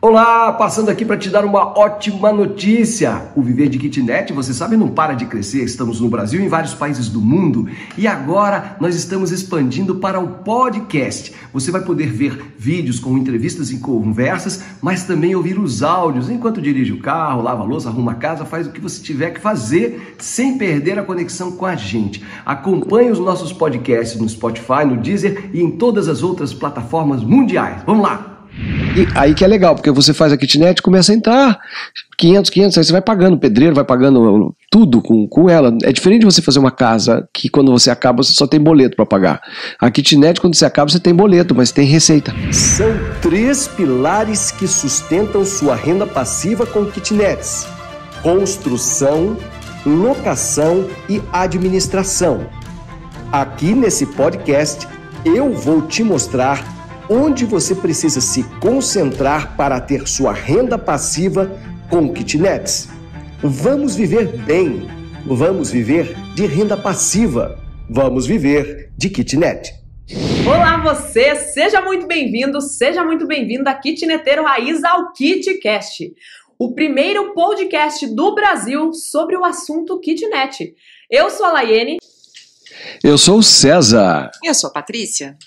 Olá, passando aqui para te dar uma ótima notícia. O Viver de Kitnet, você sabe, não para de crescer. Estamos no Brasil e em vários países do mundo. E agora nós estamos expandindo para o podcast. Você vai poder ver vídeos com entrevistas e conversas, mas também ouvir os áudios enquanto dirige o carro, lava a louça, arruma a casa, faz o que você tiver que fazer sem perder a conexão com a gente. Acompanhe os nossos podcasts no Spotify, no Deezer e em todas as outras plataformas mundiais. Vamos lá! E aí que é legal, porque você faz a kitnet e começa a entrar 500, aí você vai pagando, o pedreiro vai pagando tudo com ela. É diferente de você fazer uma casa que quando você acaba você só tem boleto para pagar. A kitnet, quando você acaba, você tem boleto, mas tem receita. São 3 pilares que sustentam sua renda passiva com kitnets: construção, locação e administração. Aqui nesse podcast eu vou te mostrar onde você precisa se concentrar para ter sua renda passiva com kitnets. Vamos viver bem, vamos viver de renda passiva, vamos viver de kitnet. Olá você, seja muito bem-vindo, seja muito bem-vinda, kitneteiro raiz, ao KitCast, o primeiro podcast do Brasil sobre o assunto kitnet. Eu sou a Laiene. Eu sou o César. Eu sou a Patrícia.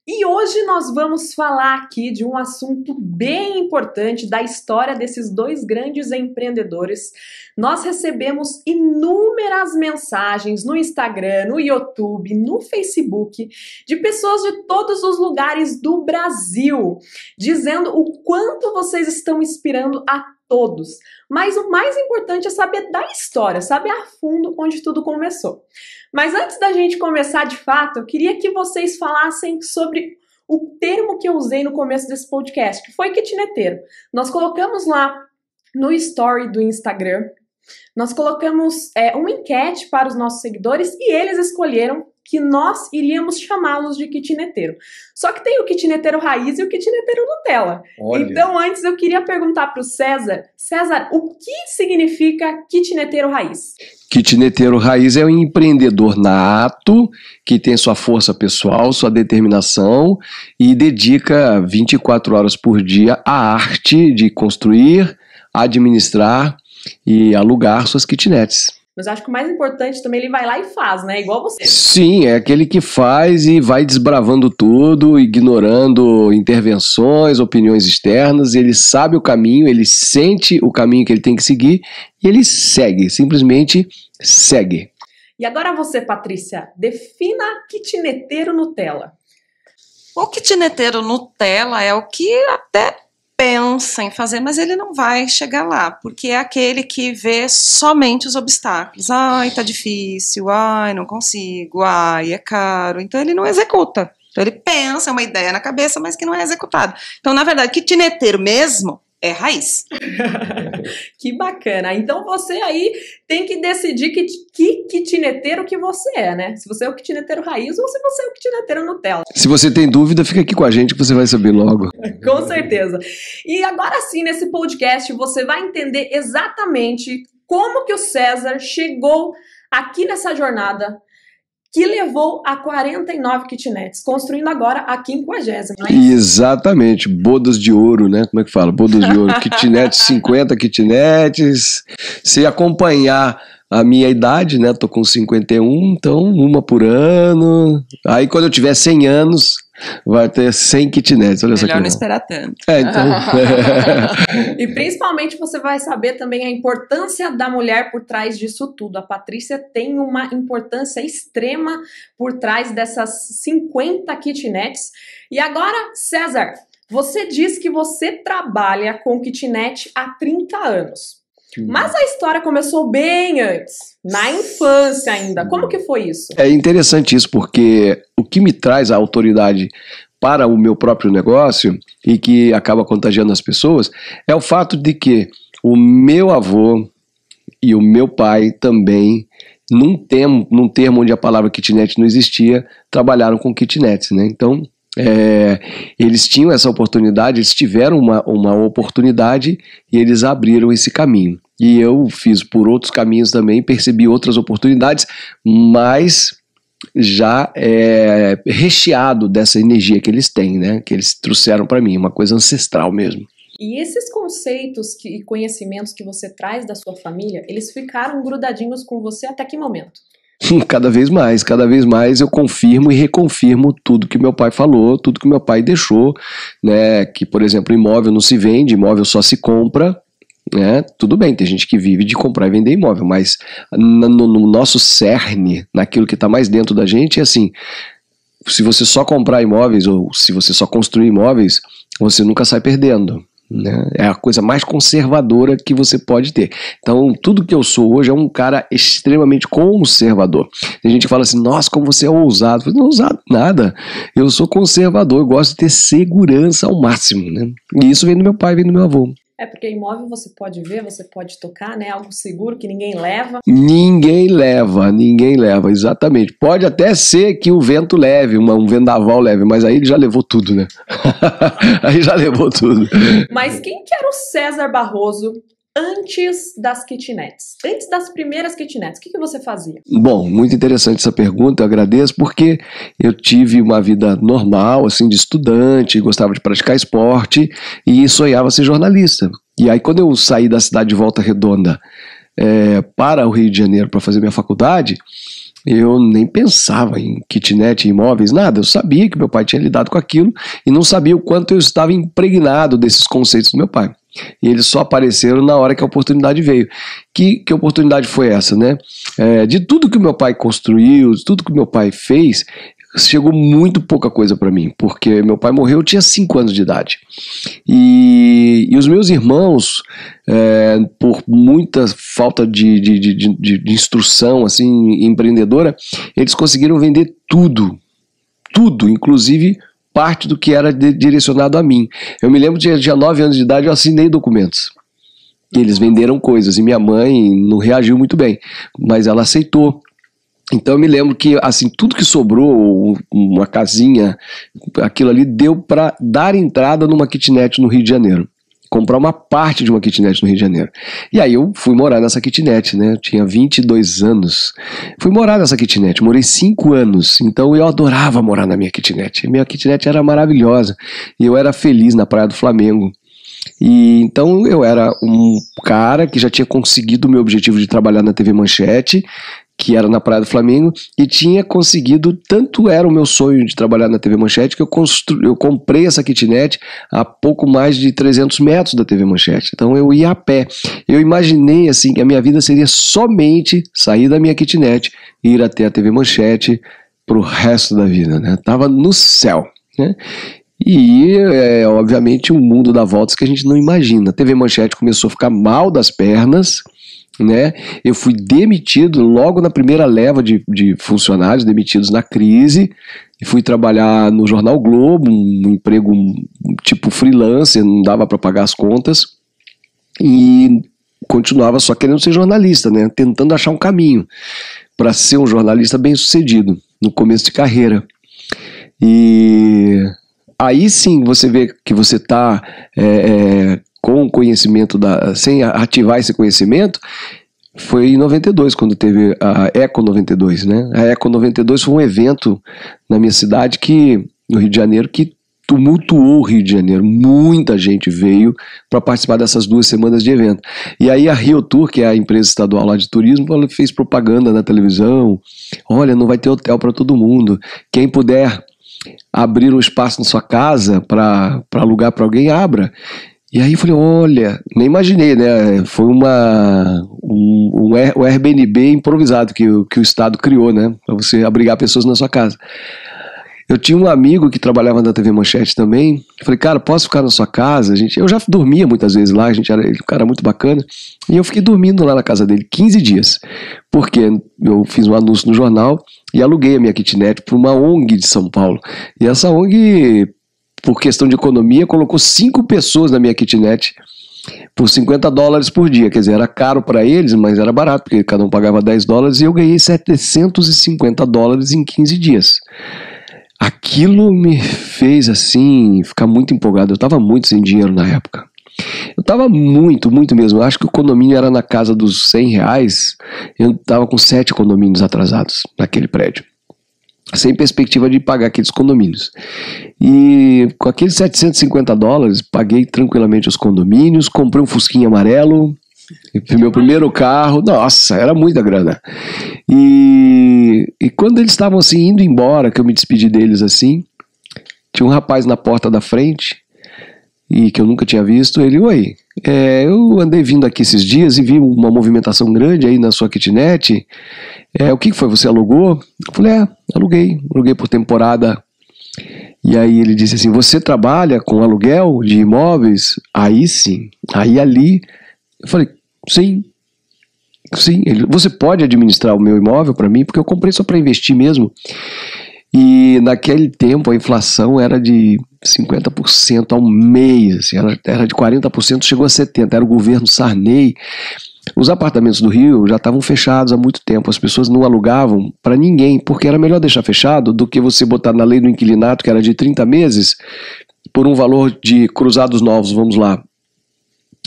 E hoje nós vamos falar aqui de um assunto bem importante da história desses dois grandes empreendedores. Nós recebemos inúmeras mensagens no Instagram, no YouTube, no Facebook, de pessoas de todos os lugares do Brasil, dizendo o quanto vocês estão inspirando a todos. Mas o mais importante é saber da história, saber a fundo onde tudo começou. Mas antes da gente começar de fato, eu queria que vocês falassem sobre o termo que eu usei no começo desse podcast, que foi kitneteiro. Nós colocamos lá no story do Instagram, nós colocamos uma enquete para os nossos seguidores e eles escolheram que nós iríamos chamá-los de kitneteiro. Só que tem o kitneteiro raiz e o kitneteiro Nutella. Olha. Então, antes eu queria perguntar para o César, o que significa kitneteiro raiz? Kitneteiro raiz é um empreendedor nato, que tem sua força pessoal, sua determinação e dedica 24 horas por dia à arte de construir, administrar e alugar suas kitnets. Mas acho que o mais importante também, ele vai lá e faz, né? Igual você. Sim, é aquele que faz e vai desbravando tudo, ignorando intervenções, opiniões externas. Ele sabe o caminho, ele sente o caminho que ele tem que seguir e ele segue, simplesmente segue. E agora você, Patrícia, defina kitneteiro Nutella. O kitneteiro Nutella é o que até pensa em fazer, mas ele não vai chegar lá, porque é aquele que vê somente os obstáculos. Ai, tá difícil, ai, não consigo, ai, é caro. Então ele não executa. Então ele pensa, é uma ideia na cabeça, mas que não é executado. Então, na verdade, kitneteiro mesmo é raiz. Que bacana. Então você aí tem que decidir que kitneteiro que você é, né? Se você é o kitneteiro raiz ou se você é o kitneteiro Nutella. Se você tem dúvida, fica aqui com a gente que você vai saber logo. Com certeza. E agora sim, nesse podcast, você vai entender exatamente como que o César chegou aqui nessa jornada que levou a 49 kitnets, construindo agora a 50ª. Exatamente, bodas de ouro, né? Como é que fala? Bodas de ouro, kitnets, 50 kitnets. Se acompanhar a minha idade, né? Tô com 51, então uma por ano. Aí quando eu tiver 100 anos, vai ter 100 kitnets. Olha melhor não esperar tanto. Então. E principalmente você vai saber também a importância da mulher por trás disso tudo. A Patrícia tem uma importância extrema por trás dessas 50 kitnets. E agora, César, você diz que você trabalha com kitnet há 30 anos. Mas a história começou bem antes, na infância ainda. Como que foi isso? É interessante isso, porque o que me traz a autoridade para o meu próprio negócio e que acaba contagiando as pessoas é o fato de que o meu avô e o meu pai também, num termo onde a palavra kitnet não existia, trabalharam com kitnets, né? Então, eles tinham essa oportunidade, eles tiveram uma oportunidade e eles abriram esse caminho. E eu fiz por outros caminhos também, percebi outras oportunidades, mas já recheado dessa energia que eles têm, né? Que eles trouxeram para mim, uma coisa ancestral mesmo. E esses conceitos e conhecimentos que você traz da sua família, eles ficaram grudadinhos com você até que momento? Cada vez mais eu confirmo e reconfirmo tudo que meu pai falou, tudo que meu pai deixou, né? Que, por exemplo, imóvel não se vende, imóvel só se compra, né? Tudo bem, tem gente que vive de comprar e vender imóvel, mas no nosso cerne, naquilo que está mais dentro da gente, é assim: se você só comprar imóveis ou se você só construir imóveis, você nunca sai perdendo. Né? É a coisa mais conservadora que você pode ter. Então, tudo que eu sou hoje é um cara extremamente conservador. Tem gente que fala assim: nossa, como você é ousado. Eu falo, não é ousado nada. Eu sou conservador, eu gosto de ter segurança ao máximo. Né? E isso vem do meu pai, vem do meu avô. É porque imóvel você pode ver, você pode tocar, né? Algo seguro que ninguém leva. Ninguém leva, exatamente. Pode até ser que o vento leve, um vendaval leve, mas aí ele já levou tudo, né? Aí já levou tudo. Mas quem que era o César Barroso antes das kitnets? Antes das primeiras kitnets, o que você fazia? Bom, muito interessante essa pergunta, eu agradeço, porque eu tive uma vida normal, assim, de estudante, gostava de praticar esporte e sonhava ser jornalista. E aí, quando eu saí da cidade de Volta Redonda para o Rio de Janeiro para fazer minha faculdade, eu nem pensava em kitnet, imóveis, nada. Eu sabia que meu pai tinha lidado com aquilo e não sabia o quanto eu estava impregnado desses conceitos do meu pai. E eles só apareceram na hora que a oportunidade veio. Que oportunidade foi essa, né? De tudo que o meu pai construiu, de tudo que o meu pai fez, chegou muito pouca coisa para mim, porque meu pai morreu, eu tinha 5 anos de idade. E os meus irmãos, por muita falta de instrução assim, empreendedora, eles conseguiram vender tudo, inclusive parte do que era direcionado a mim. Eu me lembro que tinha 9 anos de idade, eu assinei documentos. E eles venderam coisas, e minha mãe não reagiu muito bem, mas ela aceitou. Então eu me lembro que assim, tudo que sobrou, uma casinha, aquilo ali deu para dar entrada numa kitnet no Rio de Janeiro. Comprar uma parte de uma kitnet no Rio de Janeiro. E aí eu fui morar nessa kitnet, né? Eu tinha 22 anos. Fui morar nessa kitnet, morei 5 anos. Então eu adorava morar na minha kitnet. Minha kitnet era maravilhosa. E eu era feliz na Praia do Flamengo. E então eu era um cara que já tinha conseguido o meu objetivo de trabalhar na TV Manchete, que era na Praia do Flamengo, e tinha conseguido, tanto era o meu sonho de trabalhar na TV Manchete, que eu comprei essa kitnet a pouco mais de 300 metros da TV Manchete. Então eu ia a pé. Eu imaginei assim que a minha vida seria somente sair da minha kitnet e ir até a TV Manchete pro resto da vida, né? Tava no céu, né? E obviamente um mundo dá voltas que a gente não imagina. A TV Manchete começou a ficar mal das pernas, né? Eu fui demitido logo na primeira leva de funcionários demitidos na crise, e fui trabalhar no Jornal Globo, um emprego tipo freelancer, não dava para pagar as contas, e continuava só querendo ser jornalista, né? Tentando achar um caminho para ser um jornalista bem sucedido no começo de carreira. E aí sim você vê que você está com o conhecimento, sem ativar esse conhecimento. Foi em 92, quando teve a Eco 92, né? A Eco 92 foi um evento na minha cidade, no Rio de Janeiro, que tumultuou o Rio de Janeiro. Muita gente veio para participar dessas 2 semanas de evento. E aí a Rio Tour, que é a empresa estadual lá de turismo, fez propaganda na televisão. Olha, não vai ter hotel para todo mundo. Quem puder abrir um espaço na sua casa para alugar para alguém, abra. E aí eu falei, olha, nem imaginei, né? Foi um Airbnb improvisado que o Estado criou, né? Para você abrigar pessoas na sua casa. Eu tinha um amigo que trabalhava na TV Manchete também. Eu falei, cara, posso ficar na sua casa? Eu já dormia muitas vezes lá, ele era um cara muito bacana. E eu fiquei dormindo lá na casa dele 15 dias. Porque eu fiz um anúncio no jornal e aluguei a minha kitnet para uma ONG de São Paulo. E essa ONG, por questão de economia, colocou 5 pessoas na minha kitnet por $50 por dia. Quer dizer, era caro para eles, mas era barato, porque cada um pagava $10 e eu ganhei $750 em 15 dias. Aquilo me fez assim ficar muito empolgado. Eu estava muito sem dinheiro na época. Eu estava muito mesmo. Eu acho que o condomínio era na casa dos R$100. Eu estava com 7 condomínios atrasados naquele prédio. sem perspectiva de pagar aqueles condomínios. E com aqueles $750, paguei tranquilamente os condomínios, comprei um Fusquinha amarelo, meu primeiro carro. Nossa, era muita grana. E quando eles estavam assim, indo embora, que eu me despedi deles assim, tinha um rapaz na porta da frente, e que eu nunca tinha visto. Ele: oi, eu andei vindo aqui esses dias e vi uma movimentação grande aí na sua kitnet. O que foi? Você alugou? Eu falei: aluguei por temporada. E aí ele disse assim: você trabalha com aluguel de imóveis? Aí sim, aí ali eu falei: sim. Você pode administrar o meu imóvel para mim? Porque eu comprei só para investir mesmo. E naquele tempo a inflação era de 50% ao mês, assim, era de 40%, chegou a 70%, era o governo Sarney. Os apartamentos do Rio já estavam fechados há muito tempo, as pessoas não alugavam para ninguém, porque era melhor deixar fechado do que você botar na lei do inquilinato, que era de 30 meses, por um valor de cruzados novos, vamos lá,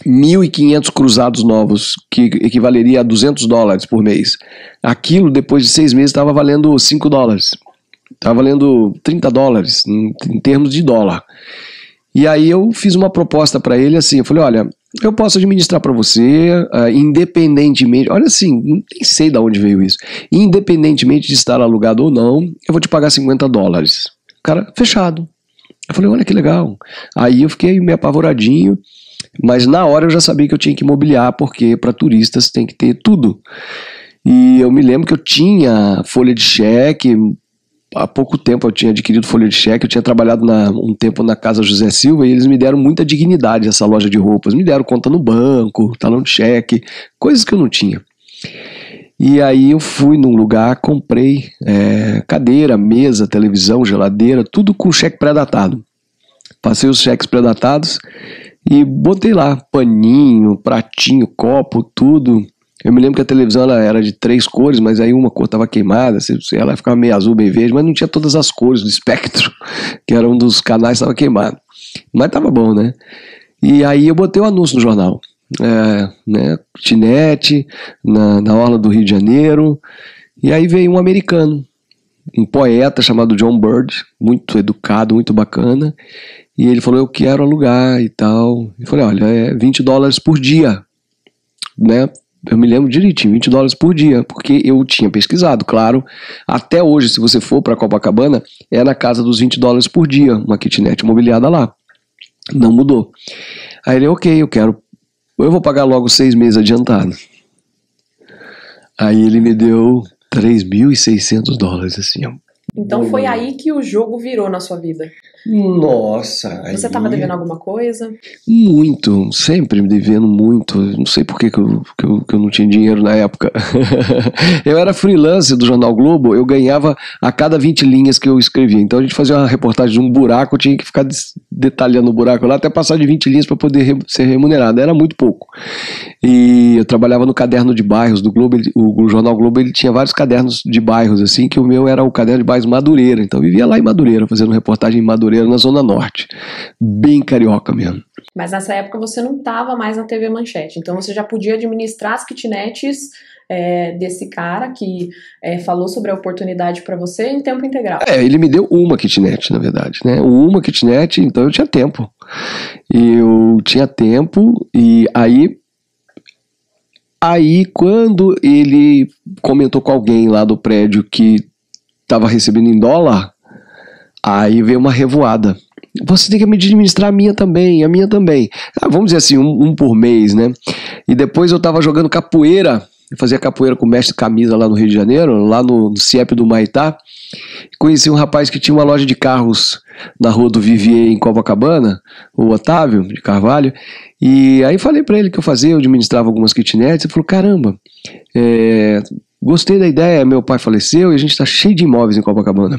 1.500 cruzados novos, que equivaleria a $200 por mês. Aquilo, depois de 6 meses, estava valendo $5. Estava valendo $30 em termos de dólar. E aí eu fiz uma proposta para ele assim, eu falei: olha, eu posso administrar para você, independentemente, olha assim, nem sei de onde veio isso, independentemente de estar alugado ou não, eu vou te pagar $50. Cara, fechado. Eu falei: olha que legal. Aí eu fiquei meio apavoradinho, mas na hora eu já sabia que eu tinha que imobiliar, porque para turistas tem que ter tudo. E eu me lembro que eu tinha folha de cheque. Há pouco tempo eu tinha adquirido folha de cheque, eu tinha trabalhado um tempo na Casa José Silva e eles me deram muita dignidade, essa loja de roupas. Me deram conta no banco, talão de cheque, coisas que eu não tinha. E aí eu fui num lugar, comprei cadeira, mesa, televisão, geladeira, tudo com cheque pré-datado. Passei os cheques pré-datados e botei lá paninho, pratinho, copo, tudo. Eu me lembro que a televisão ela era de 3 cores, mas aí uma cor estava queimada, ela ficava meio azul, meio verde, mas não tinha todas as cores do espectro, que era um dos canais que estava queimado. Mas estava bom, né? E aí eu botei o anúncio no jornal. Kitnet, na orla do Rio de Janeiro, e aí veio um americano, um poeta chamado John Bird, muito educado, muito bacana, e ele falou: eu quero alugar e tal. Eu falei: olha, $20 por dia, né? Eu me lembro direitinho, $20 por dia, porque eu tinha pesquisado, claro. Até hoje, se você for para Copacabana, é na casa dos $20 por dia, uma kitnet imobiliada lá. Não mudou. Aí ele: ok, eu vou pagar logo 6 meses adiantado. Aí ele me deu $3.600, assim, ó. Então foi aí que o jogo virou na sua vida. Nossa. Você estava devendo alguma coisa? Muito, sempre me devendo muito. Não sei por que eu não tinha dinheiro na época. Eu era freelancer do Jornal Globo, eu ganhava a cada 20 linhas que eu escrevia. Então a gente fazia uma reportagem de um buraco, eu tinha que ficar detalhando o buraco lá até passar de 20 linhas para poder ser remunerado. Era muito pouco. E eu trabalhava no caderno de bairros do Globo. O Jornal Globo ele tinha vários cadernos de bairros, assim, que o meu era o caderno de bairros Madureira. Então eu vivia lá em Madureira, fazendo reportagem em Madureira, na Zona Norte. Bem carioca mesmo. Mas nessa época você não estava mais na TV Manchete, então você já podia administrar as kitnets desse cara que falou sobre a oportunidade para você em tempo integral. Ele me deu uma kitnet, na verdade, né? Uma kitnet, então eu tinha tempo. Eu tinha tempo e aí quando ele comentou com alguém lá do prédio que estava recebendo em dólar, aí veio uma revoada. Você tem que administrar a minha também. Vamos dizer assim, um por mês, né? E depois eu tava jogando capoeira, eu fazia capoeira com o mestre Camisa lá no Rio de Janeiro, lá no CIEP do Maitá. Conheci um rapaz que tinha uma loja de carros na rua do Vivier, em Copacabana, o Otávio de Carvalho, e aí falei pra ele que eu administrava algumas kitnets. Ele falou: caramba, gostei da ideia, meu pai faleceu e a gente tá cheio de imóveis em Copacabana.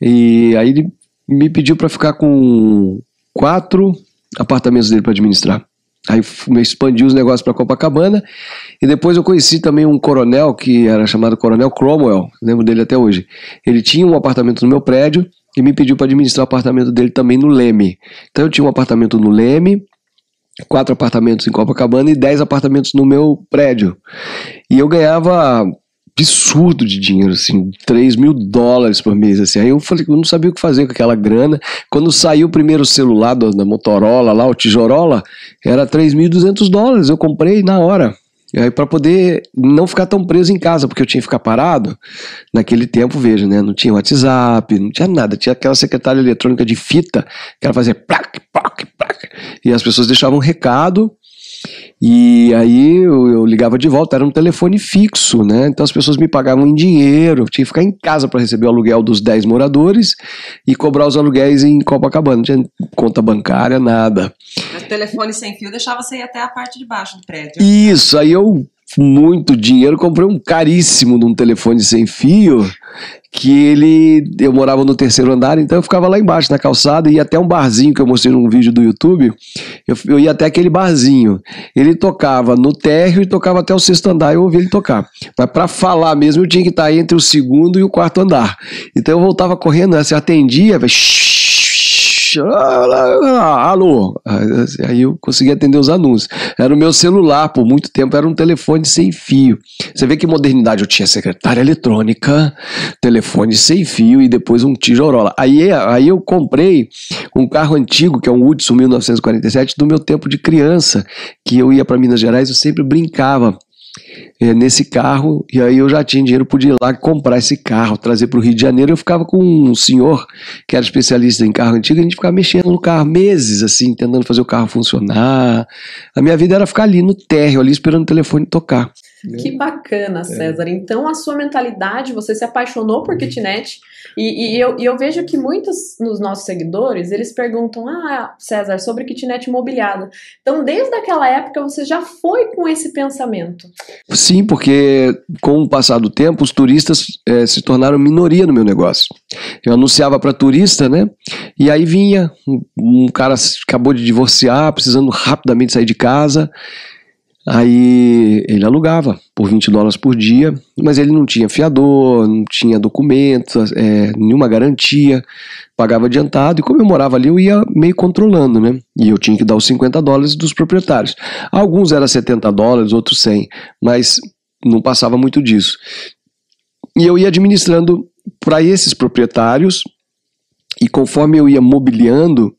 E aí ele me pediu para ficar com 4 apartamentos dele para administrar. Aí eu expandi os negócios para Copacabana e depois eu conheci também um coronel que era chamado Coronel Cromwell, lembro dele até hoje. Ele tinha um apartamento no meu prédio e me pediu para administrar o apartamento dele também no Leme. Então eu tinha um apartamento no Leme, 4 apartamentos em Copacabana e 10 apartamentos no meu prédio. E eu ganhava absurdo de dinheiro, assim, $3.000 por mês, assim. Aí eu falei que eu não sabia o que fazer com aquela grana. Quando saiu o primeiro celular da Motorola lá, o Tijorola, era $3.200, eu comprei na hora. E aí para poder não ficar tão preso em casa, porque eu tinha que ficar parado. Naquele tempo, veja, né, não tinha WhatsApp, não tinha nada, tinha aquela secretária eletrônica de fita, que ela fazia plac, plac, plac, e as pessoas deixavam um recado. E aí eu ligava de volta, era um telefone fixo, né? Então as pessoas me pagavam em dinheiro, eu tinha que ficar em casa para receber o aluguel dos 10 moradores e cobrar os aluguéis em Copacabana, não tinha conta bancária, nada. Mas o telefone sem fio deixava você ir até a parte de baixo do prédio. Isso, aí eu, muito dinheiro, comprei um caríssimo de um telefone sem fio, que eu morava no 3º andar, então eu ficava lá embaixo na calçada, ia até um barzinho que eu mostrei num vídeo do YouTube, eu ia até aquele barzinho, ele tocava no térreo e tocava até o 6º andar, eu ouvia ele tocar, mas para falar mesmo eu tinha que estar entre o 2º e o 4º andar, então eu voltava correndo, você atendia, alô, aí eu consegui atender os anúncios, era o meu celular, por muito tempo era um telefone sem fio, você vê que modernidade, eu tinha secretária eletrônica, telefone sem fio e depois um Tijorola, aí eu comprei um carro antigo, que é um Hudson 1947, do meu tempo de criança, que eu ia para Minas Gerais, eu sempre brincava nesse carro, e aí eu já tinha dinheiro, podia ir lá comprar esse carro, trazer para o Rio de Janeiro. Eu ficava com um senhor que era especialista em carro antigo, a gente ficava mexendo no carro meses, assim, tentando fazer o carro funcionar. A minha vida era ficar ali no térreo, ali esperando o telefone tocar. Que bacana, César. Então a sua mentalidade, você se apaixonou por kitnet, e eu vejo que muitos dos nossos seguidores, eles perguntam, César, sobre kitnet imobiliária. Então desde aquela época você já foi com esse pensamento. Sim, porque com o passar do tempo os turistas se tornaram minoria no meu negócio. Eu anunciava para turista, né? E aí vinha um cara acabou de divorciar, precisando rapidamente sair de casa. Aí ele alugava por $20 por dia, mas ele não tinha fiador, não tinha documento, nenhuma garantia, pagava adiantado, e como eu morava ali eu ia meio controlando, né? E eu tinha que dar os $50 dos proprietários. Alguns eram $70, outros 100, mas não passava muito disso. E eu ia administrando para esses proprietários, e conforme eu ia mobiliando,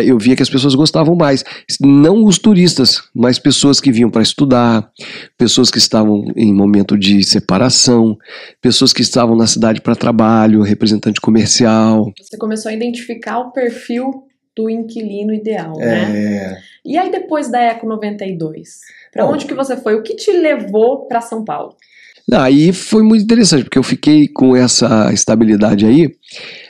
eu via que as pessoas gostavam mais. Não os turistas, mas pessoas que vinham para estudar, pessoas que estavam em momento de separação, pessoas que estavam na cidade para trabalho, representante comercial. Você começou a identificar o perfil do inquilino ideal, né? E aí depois da Eco 92, para onde que você foi? O que te levou para São Paulo? Aí foi muito interessante, porque eu fiquei com essa estabilidade aí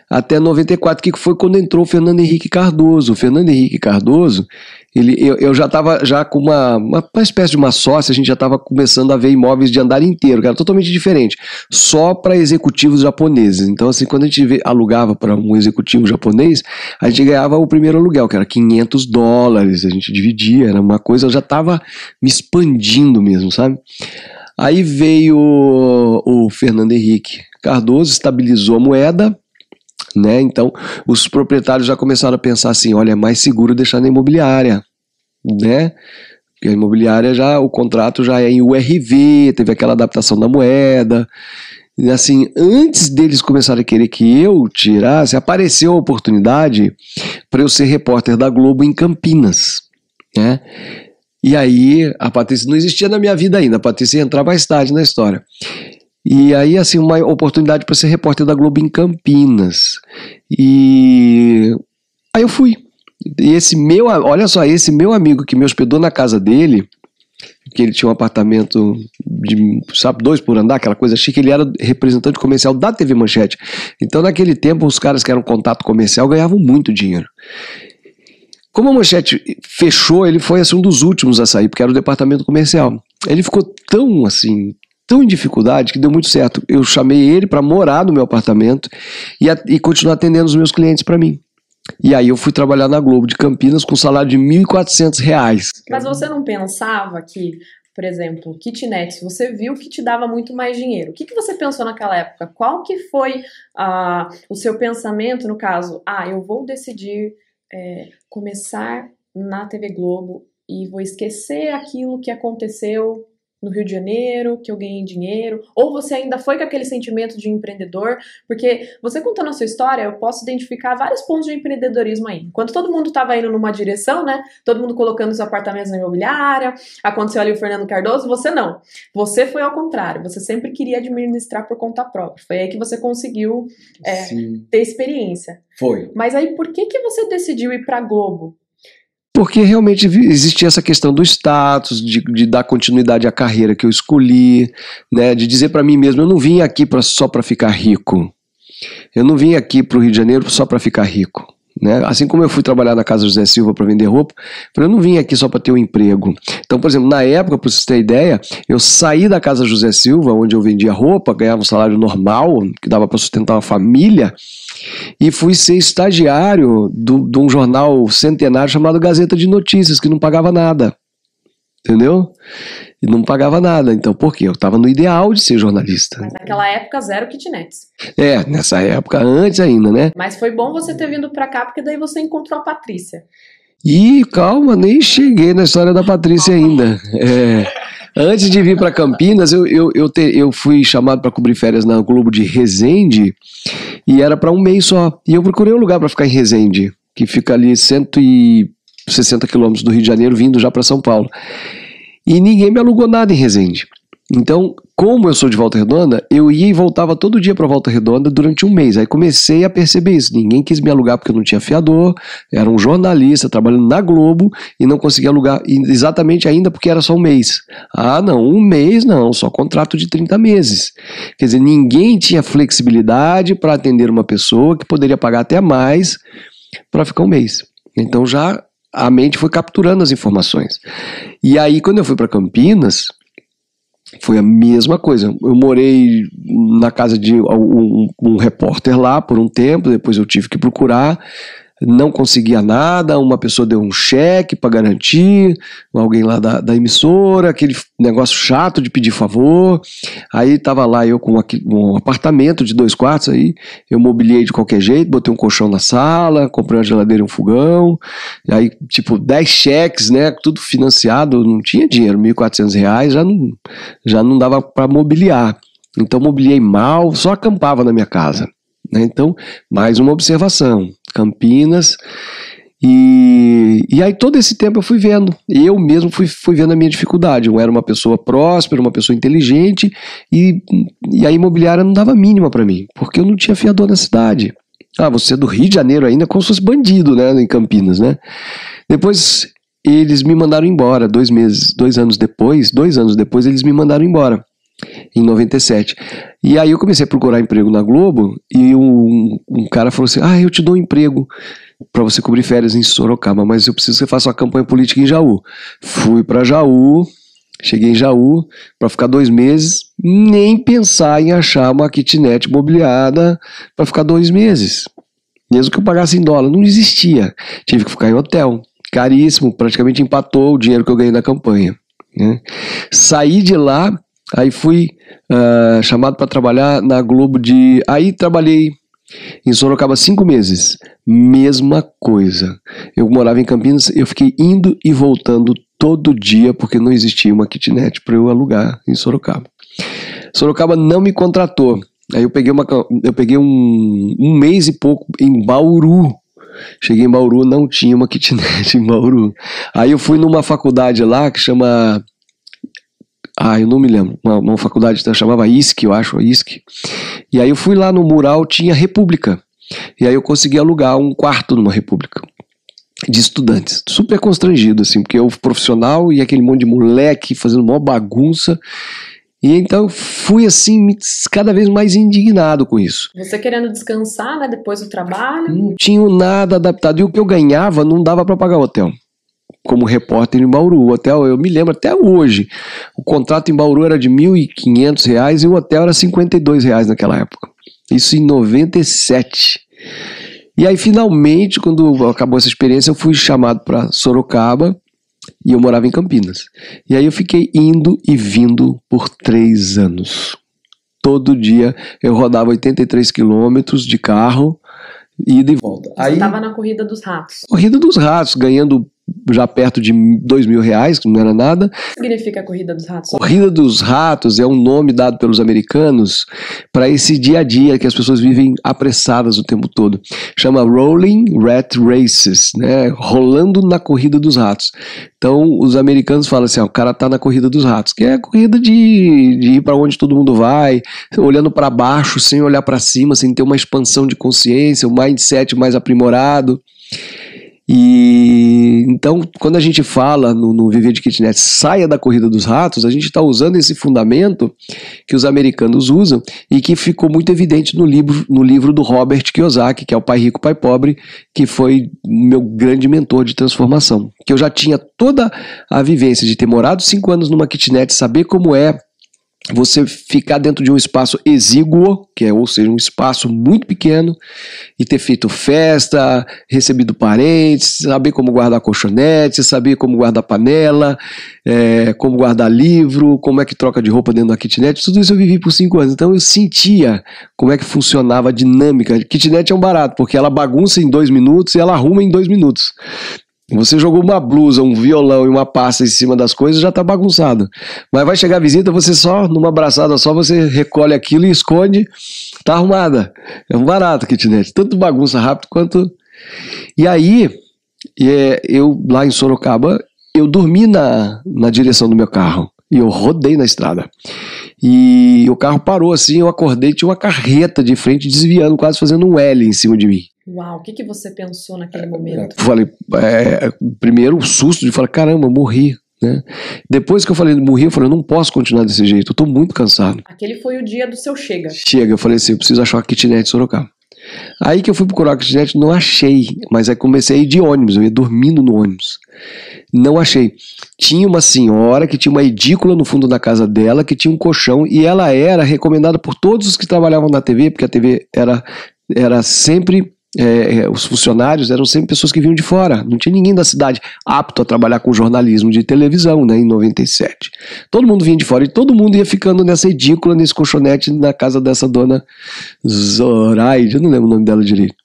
até 94, que foi quando entrou o Fernando Henrique Cardoso. O Fernando Henrique Cardoso, eu já estava com uma espécie de uma sócia, a gente já estava começando a ver imóveis de andar inteiro, que era totalmente diferente, só para executivos japoneses. Então, assim, quando a gente alugava para um executivo japonês, a gente ganhava o primeiro aluguel, que era $500, a gente dividia, era uma coisa, eu já estava me expandindo mesmo, sabe? Aí veio o Fernando Henrique Cardoso, estabilizou a moeda, né? Então os proprietários já começaram a pensar assim, olha, é mais seguro deixar na imobiliária, né? Porque a imobiliária o contrato já é em URV, teve aquela adaptação da moeda. E assim, antes deles começarem a querer que eu tirasse, apareceu a oportunidade para eu ser repórter da Globo em Campinas, né? E aí a Patrícia não existia na minha vida ainda, a Patrícia ia entrar mais tarde na história. E aí, assim, uma oportunidade para ser repórter da Globo em Campinas. E aí eu fui. E olha só, esse meu amigo que me hospedou na casa dele, que ele tinha um apartamento de, 2 por andar, aquela coisa chique, ele era representante comercial da TV Manchete. Então, naquele tempo, os caras que eram contato comercial ganhavam muito dinheiro. Como a Manchete fechou, ele foi assim, um dos últimos a sair, porque era o departamento comercial. Ele ficou tão em dificuldade que deu muito certo. Eu chamei ele para morar no meu apartamento e continuar atendendo os meus clientes para mim. E aí eu fui trabalhar na Globo de Campinas com salário de R$1.400. Mas você não pensava que, por exemplo, kitnets, você viu que te dava muito mais dinheiro. O que você pensou naquela época? Qual que foi o seu pensamento no caso? Eu vou decidir começar na TV Globo e vou esquecer aquilo que aconteceu no Rio de Janeiro, que eu ganhei dinheiro? Ou você ainda foi com aquele sentimento de empreendedor? Porque você contando a sua história, eu posso identificar vários pontos de empreendedorismo aí. Enquanto todo mundo estava indo numa direção, né? Todo mundo colocando os apartamentos na imobiliária, aconteceu ali o Fernando Cardoso, você não. Você foi ao contrário, você sempre queria administrar por conta própria. Foi aí que você conseguiu ter experiência. Foi. Mas aí, por que você decidiu ir pra Globo? Porque realmente existia essa questão do status, de dar continuidade à carreira que eu escolhi, né, de dizer para mim mesmo, eu não vim aqui só para ficar rico. Eu não vim aqui para o Rio de Janeiro só para ficar rico. Né? Assim como eu fui trabalhar na Casa José Silva para vender roupa, eu não vim aqui só para ter um emprego. Então, por exemplo, na época, para vocês terem ideia, eu saí da Casa José Silva, onde eu vendia roupa, ganhava um salário normal, que dava para sustentar uma família, e fui ser estagiário de um jornal centenário chamado Gazeta de Notícias, que não pagava nada. Entendeu? E não pagava nada. Então, por quê? Eu estava no ideal de ser jornalista. Mas naquela época, zero kitnets. Nessa época, antes ainda, né? Mas foi bom você ter vindo pra cá, porque daí você encontrou a Patrícia. Ih, calma, nem cheguei na história da Patrícia ainda. Antes de vir para Campinas, eu fui chamado para cobrir férias na Globo de Resende, e era para um mês só. E eu procurei um lugar para ficar em Resende, que fica ali 160 quilômetros do Rio de Janeiro, vindo já para São Paulo. E ninguém me alugou nada em Resende. Então, como eu sou de Volta Redonda, eu ia e voltava todo dia para Volta Redonda durante um mês. Aí comecei a perceber isso. Ninguém quis me alugar porque eu não tinha fiador, era um jornalista trabalhando na Globo e não conseguia alugar exatamente ainda porque era só um mês. Ah, não, um mês não, só contrato de 30 meses. Quer dizer, ninguém tinha flexibilidade para atender uma pessoa que poderia pagar até mais para ficar um mês. Então já a mente foi capturando as informações. E aí, quando eu fui para Campinas, foi a mesma coisa. Eu morei na casa de um repórter lá por um tempo, depois eu tive que procurar, não conseguia nada, uma pessoa deu um cheque para garantir, alguém lá da emissora, aquele negócio chato de pedir favor. Aí estava lá eu com um apartamento de 2 quartos, aí eu mobiliei de qualquer jeito, botei um colchão na sala, comprei uma geladeira e um fogão, e aí tipo 10 cheques, né, tudo financiado, não tinha dinheiro, R$1.400 já não dava para mobiliar. Então mobiliei mal, só acampava na minha casa. Então, mais uma observação, Campinas, e aí todo esse tempo eu fui vendo, eu mesmo fui vendo a minha dificuldade. Eu era uma pessoa próspera, uma pessoa inteligente, e a imobiliária não dava mínima para mim, porque eu não tinha fiador na cidade. Você é do Rio de Janeiro ainda, como se fosse bandido, né, em Campinas, né? Depois eles me mandaram embora, 2 anos depois eles me mandaram embora. Em 97. E aí eu comecei a procurar emprego na Globo e um cara falou assim, eu te dou um emprego para você cobrir férias em Sorocaba, mas eu preciso que você faça uma campanha política em Jaú. Fui para Jaú, cheguei em Jaú para ficar 2 meses, nem pensar em achar uma kitnet mobiliada para ficar 2 meses, mesmo que eu pagasse em dólar, não existia. Tive que ficar em hotel, caríssimo, praticamente empatou o dinheiro que eu ganhei na campanha, né? Saí de lá. Aí fui chamado para trabalhar na Globo Aí trabalhei em Sorocaba 5 meses. Mesma coisa. Eu morava em Campinas, eu fiquei indo e voltando todo dia porque não existia uma kitnet para eu alugar em Sorocaba. Sorocaba não me contratou. Aí eu peguei um mês e pouco em Bauru. Cheguei em Bauru, não tinha uma kitnet em Bauru. Aí eu fui numa faculdade lá que chama... eu não me lembro, uma faculdade chamava ISC, eu acho, ISC. E aí eu fui lá no mural, tinha República. E aí eu consegui alugar um quarto numa República de estudantes. Super constrangido, assim, porque eu profissional e aquele monte de moleque fazendo uma bagunça. E então fui, assim, cada vez mais indignado com isso. Você querendo descansar, né, depois do trabalho? Não tinha nada adaptado. E o que eu ganhava não dava para pagar o hotel. Como repórter em Bauru. O hotel, eu me lembro até hoje, o contrato em Bauru era de R$1.500 e o hotel era R$52 naquela época. Isso em 97. E aí, finalmente, quando acabou essa experiência, eu fui chamado para Sorocaba e eu morava em Campinas. E aí eu fiquei indo e vindo por 3 anos. Todo dia eu rodava 83 quilômetros de carro, ida e volta. Você estava na Corrida dos Ratos. Corrida dos Ratos, ganhando já perto de R$2.000, que não era nada. O que significa a Corrida dos Ratos? Corrida dos Ratos é um nome dado pelos americanos para esse dia a dia que as pessoas vivem apressadas o tempo todo. Chama Rolling Rat Races, né? Rolando na Corrida dos Ratos. Então, os americanos falam assim, o cara tá na Corrida dos Ratos, que é a corrida de ir para onde todo mundo vai, olhando para baixo, sem olhar para cima, sem ter uma expansão de consciência, um mindset mais aprimorado. E então, quando a gente fala no Viver de Kitnet, saia da Corrida dos Ratos, a gente está usando esse fundamento que os americanos usam e que ficou muito evidente no livro do Robert Kiyosaki, que é o Pai Rico, Pai Pobre, que foi meu grande mentor de transformação. Que eu já tinha toda a vivência de ter morado 5 anos numa kitnet, saber como é você ficar dentro de um espaço exíguo, ou seja, um espaço muito pequeno, e ter feito festa, recebido parentes, saber como guardar colchonete, saber como guardar panela, como guardar livro, como é que troca de roupa dentro da kitnet, tudo isso eu vivi por 5 anos, então eu sentia como é que funcionava a dinâmica. Kitnet é um barato, porque ela bagunça em 2 minutos e ela arruma em 2 minutos. Você jogou uma blusa, um violão e uma pasta em cima das coisas, já está bagunçado. Mas vai chegar a visita, você só, numa abraçada só, você recolhe aquilo e esconde, tá arrumada. É um barato, kitnet. Tanto bagunça rápido quanto... E aí, eu lá em Sorocaba, eu dormi na direção do meu carro. E eu rodei na estrada. E o carro parou assim, eu acordei, tinha uma carreta de frente desviando, quase fazendo um L em cima de mim. Uau, o que você pensou naquele momento? Falei, primeiro o susto de falar, caramba, morri, né? Depois que eu falei, morri, eu falei, eu não posso continuar desse jeito, eu tô muito cansado. Aquele foi o dia do seu chega. Eu falei assim, eu preciso achar uma kitnet em Sorocaba. Aí que eu fui procurar a kitnet, não achei, mas aí comecei a ir de ônibus, eu ia dormindo no ônibus. Não achei. Tinha uma senhora que tinha uma edícula no fundo da casa dela, que tinha um colchão, e ela era recomendada por todos os que trabalhavam na TV, porque a TV era sempre... os funcionários eram sempre pessoas que vinham de fora, não tinha ninguém da cidade apto a trabalhar com jornalismo de televisão, né, em 97. Todo mundo vinha de fora e todo mundo ia ficando nessa edícula, nesse colchonete na casa dessa dona Zoraide, eu não lembro o nome dela direito,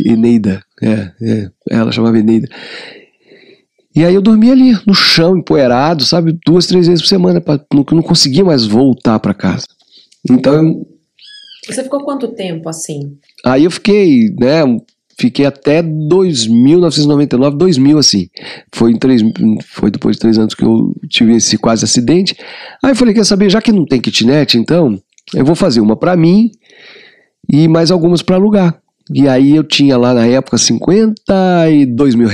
Eneida, ela chamava Eneida. E aí eu dormia ali no chão, empoeirado, sabe, 2, 3 vezes por semana, não conseguia mais voltar para casa. Então você ficou quanto tempo assim? Aí eu fiquei, fiquei até 1999, 2000 assim. Foi depois de 3 anos que eu tive esse quase acidente. Aí eu falei, quer saber, já que não tem kitnet, então eu vou fazer uma para mim e mais algumas para alugar. E aí eu tinha lá na época R$52 mil.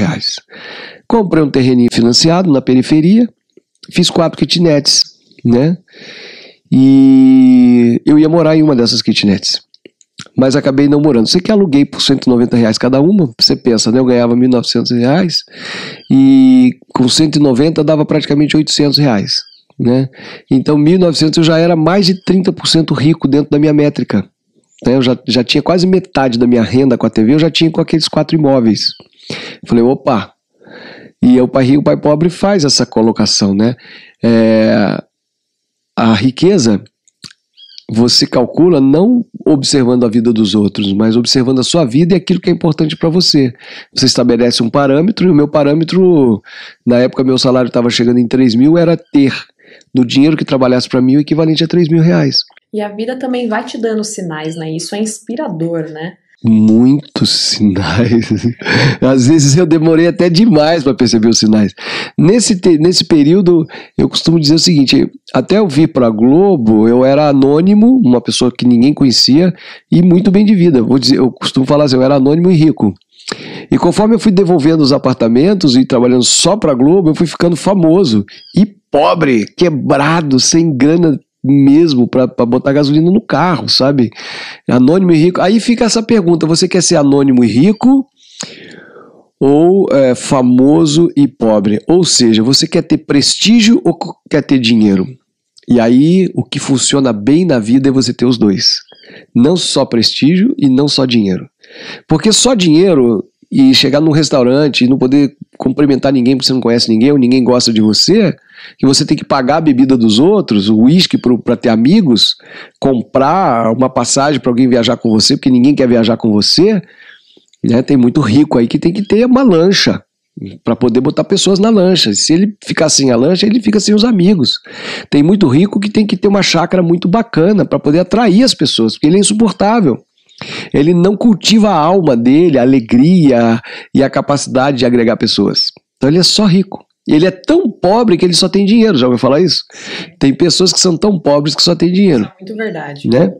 Comprei um terreninho financiado na periferia, fiz 4 kitnets, né? E eu ia morar em uma dessas kitnets, mas acabei não morando. Sei que aluguei por R$190 cada uma. Você pensa, né? Eu ganhava R$1.900 e com 190 dava praticamente R$800, né? Então 1.900 eu já era mais de 30% rico dentro da minha métrica, né? Eu já tinha quase metade da minha renda com a TV, eu já tinha com aqueles 4 imóveis. Falei, opa! E o Pai Rico, Pai Pobre faz essa colocação, né? A riqueza você calcula não observando a vida dos outros, mas observando a sua vida e aquilo que é importante para você. Você estabelece um parâmetro, e o meu parâmetro, na época meu salário estava chegando em 3 mil, era ter do dinheiro que trabalhasse para mim o equivalente a R$3 mil. E a vida também vai te dando sinais, né? Isso é inspirador, né? Muitos sinais. Às vezes eu demorei até demais para perceber os sinais. Nesse período, eu costumo dizer o seguinte: até eu vir para a Globo, eu era anônimo, uma pessoa que ninguém conhecia e muito bem de vida. Eu costumo falar assim, eu era anônimo e rico. E conforme eu fui devolvendo os apartamentos e trabalhando só para a Globo, eu fui ficando famoso e pobre, quebrado, sem grana mesmo para botar gasolina no carro, sabe? Anônimo e rico. Aí fica essa pergunta: você quer ser anônimo e rico ou famoso e pobre? Ou seja, você quer ter prestígio ou quer ter dinheiro? E aí o que funciona bem na vida é você ter os dois. Não só prestígio e não só dinheiro. Porque só dinheiro e chegar num restaurante e não poder cumprimentar ninguém porque você não conhece ninguém ou ninguém gosta de você, que você tem que pagar a bebida dos outros, o uísque para ter amigos, comprar uma passagem para alguém viajar com você porque ninguém quer viajar com você, né? Tem muito rico aí que tem que ter uma lancha para poder botar pessoas na lancha. Se ele ficar sem a lancha, ele fica sem os amigos. Tem muito rico que tem que ter uma chácara muito bacana para poder atrair as pessoas, porque ele é insuportável. Ele não cultiva a alma dele, a alegria e a capacidade de agregar pessoas. Então ele é só rico. E ele é tão pobre que ele só tem dinheiro. Já ouviu falar isso? Tem pessoas que são tão pobres que só tem dinheiro. Isso é muito verdade. Né?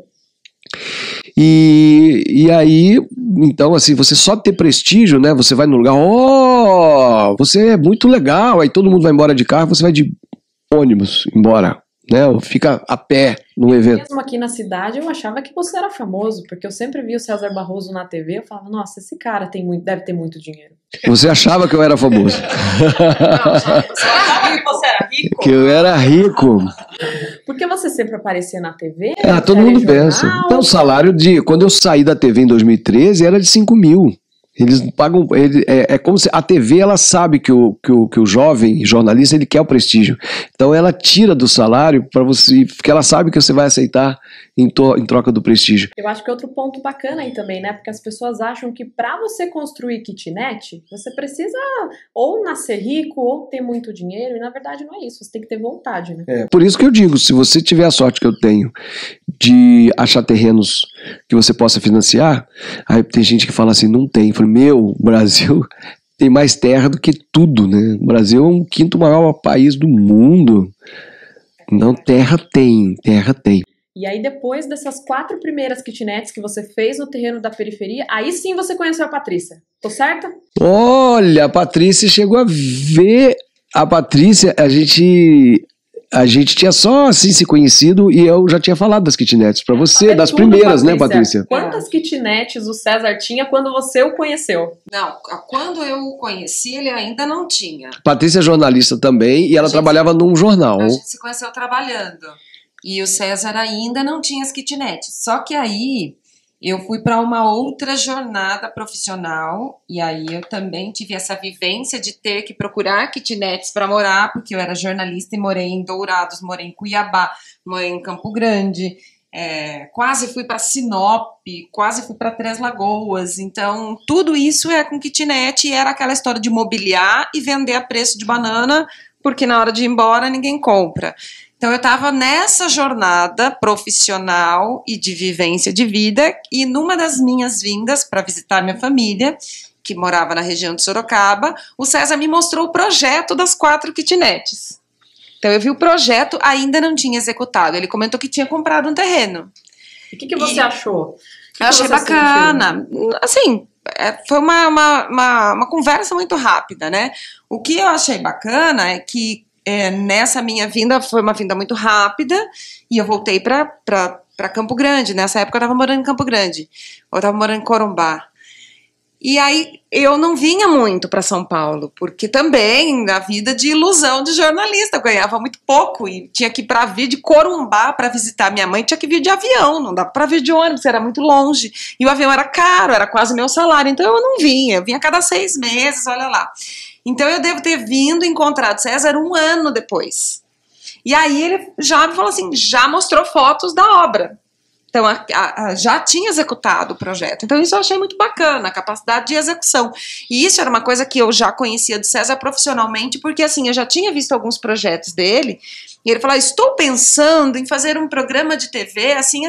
E aí, então, assim, você só ter prestígio, né? Você vai no lugar, você é muito legal. Aí todo mundo vai embora de carro, você vai de ônibus embora, né? Ou fica a pé num evento. Mesmo aqui na cidade, eu achava que você era famoso, porque eu sempre vi o César Barroso na TV, eu falava, nossa, esse cara deve ter muito dinheiro. Você achava que eu era famoso? Você achava que você era rico? Que eu era rico. Porque você sempre aparecia na TV? Todo mundo pensa. Então, o salário quando eu saí da TV em 2013 era de 5 mil. Eles pagam, é como se a TV, ela sabe que o jovem jornalista, ele quer o prestígio. Então ela tira do salário para você, porque ela sabe que você vai aceitar em troca do prestígio. Eu acho que é outro ponto bacana aí também, né? Porque as pessoas acham que para você construir kitnet, você precisa ou nascer rico ou ter muito dinheiro, e na verdade não é isso, você tem que ter vontade, né? Por isso que eu digo, se você tiver a sorte que eu tenho de achar terrenos que você possa financiar, aí tem gente que fala assim, não tem. Eu falei, o Brasil tem mais terra do que tudo, né? O Brasil é o 5º maior país do mundo. Então terra tem. E aí depois dessas 4 primeiras kitnets que você fez no terreno da periferia, aí sim você conheceu a Patrícia, tô certa? Olha, a Patrícia chegou a ver. A Patrícia, a gente tinha só assim se conhecido e eu já tinha falado das kitnets pra você, das primeiras, né, Patrícia? Quantas kitnets o César tinha quando você o conheceu? Não, quando eu o conheci, ele ainda não tinha. Patrícia é jornalista também e ela trabalhava num jornal. A gente se conheceu trabalhando. E o César ainda não tinha as kitnets. Só que aí eu fui para uma outra jornada profissional e aí eu também tive essa vivência de ter que procurar kitnets para morar, porque eu era jornalista e morei em Dourados, morei em Cuiabá, morei em Campo Grande, quase fui para Sinop, quase fui para Três Lagoas. Então tudo isso é com kitnet e era aquela história de mobiliar e vender a preço de banana, porque na hora de ir embora ninguém compra. Então eu estava nessa jornada profissional e de vivência de vida e numa das minhas vindas para visitar minha família, que morava na região de Sorocaba, o César me mostrou o projeto das 4 kitnets. Então eu vi o projeto, ainda não tinha executado. Ele comentou que tinha comprado um terreno. E o que você achou? Eu achei bacana. Assim, foi uma conversa muito rápida, né? O que eu achei bacana é que nessa minha vinda, foi uma vinda muito rápida, e eu voltei para Campo Grande. Nessa época eu estava morando em Campo Grande, eu estava morando em Corumbá. E aí eu não vinha muito para São Paulo, porque também na vida de ilusão de jornalista, eu ganhava muito pouco e tinha que ir para vir de Corumbá para visitar minha mãe, tinha que vir de avião, não dava para vir de ônibus, era muito longe, e o avião era caro, era quase meu salário, então eu não vinha, eu vinha a cada 6 meses, olha lá. Então eu devo ter vindo encontrado César 1 ano depois. E aí ele já me falou assim, já mostrou fotos da obra. Então já tinha executado o projeto. Então isso eu achei muito bacana, a capacidade de execução. E isso era uma coisa que eu já conhecia do César profissionalmente, porque assim, eu já tinha visto alguns projetos dele, e ele falou, estou pensando em fazer um programa de TV assim,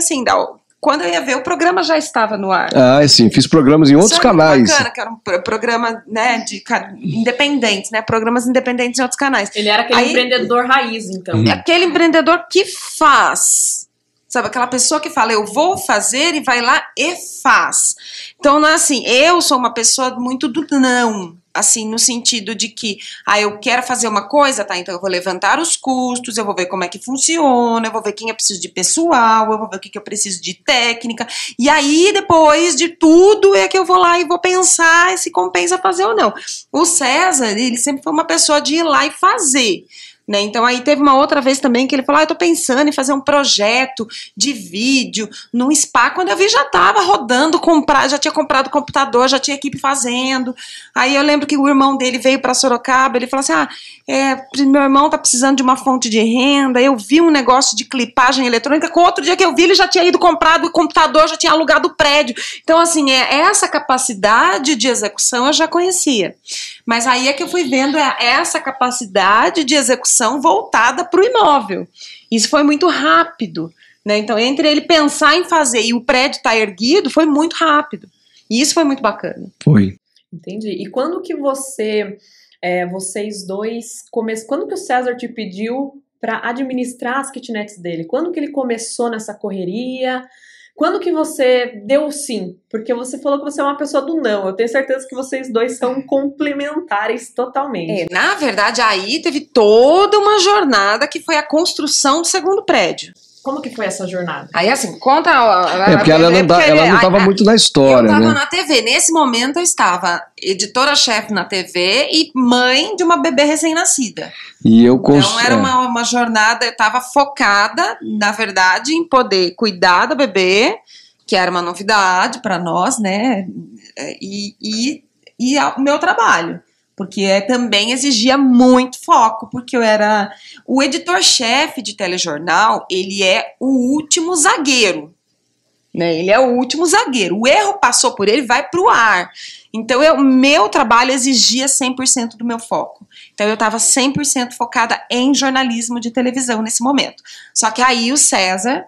quando eu ia ver, o programa já estava no ar. Sim, fiz programas em outros canais. Bacana, que era um programa, né, de independentes, né, programas independentes em outros canais. Ele era aquele empreendedor raiz, então. Aquele empreendedor que faz, sabe, aquela pessoa que fala, eu vou fazer e vai lá e faz. Então, não é assim, eu sou uma pessoa muito do não, assim, no sentido de que, eu quero fazer uma coisa, tá, então eu vou levantar os custos, eu vou ver como é que funciona, eu vou ver quem eu preciso de pessoal, eu vou ver o que eu preciso de técnica, e aí, depois de tudo, é que eu vou lá e vou pensar se compensa fazer ou não. O César, ele sempre foi uma pessoa de ir lá e fazer. Né? Então aí teve uma outra vez também que ele falou, eu tô pensando em fazer um projeto de vídeo num spa, quando eu vi já tava rodando, já tinha comprado computador, já tinha equipe fazendo. Aí eu lembro que o irmão dele veio para Sorocaba, ele falou assim, meu irmão tá precisando de uma fonte de renda, eu vi um negócio de clipagem eletrônica, com outro dia que eu vi ele já tinha ido comprado o computador, já tinha alugado o prédio. Então assim, essa capacidade de execução eu já conhecia. Mas aí é que eu fui vendo essa capacidade de execução voltada para o imóvel. Isso foi muito rápido, né? Então, entre ele pensar em fazer e o prédio estar erguido, foi muito rápido. E isso foi muito bacana. Foi. Entendi. E quando que vocês dois, quando que o César te pediu para administrar as kitnets dele? Quando que ele começou nessa correria? Quando que você deu o sim? Porque você falou que você é uma pessoa do não. Eu tenho certeza que vocês dois são complementares totalmente. Na verdade, aí teve toda uma jornada que foi a construção do segundo prédio. Como que foi essa jornada? Aí assim, conta... Porque ela não estava muito na história, eu né? estava na TV. Nesse momento eu estava editora-chefe na TV e mãe de uma bebê recém-nascida. Então era uma jornada, eu estava focada, na verdade, em poder cuidar da bebê, que era uma novidade para nós, né? E o meu trabalho. Porque também exigia muito foco, porque eu era... O editor-chefe de telejornal, ele é o último zagueiro, né? Ele é o último zagueiro. O erro passou por ele, vai para o ar. Então, meu trabalho exigia 100% do meu foco. Então, eu estava 100% focada em jornalismo de televisão nesse momento. Só que aí o César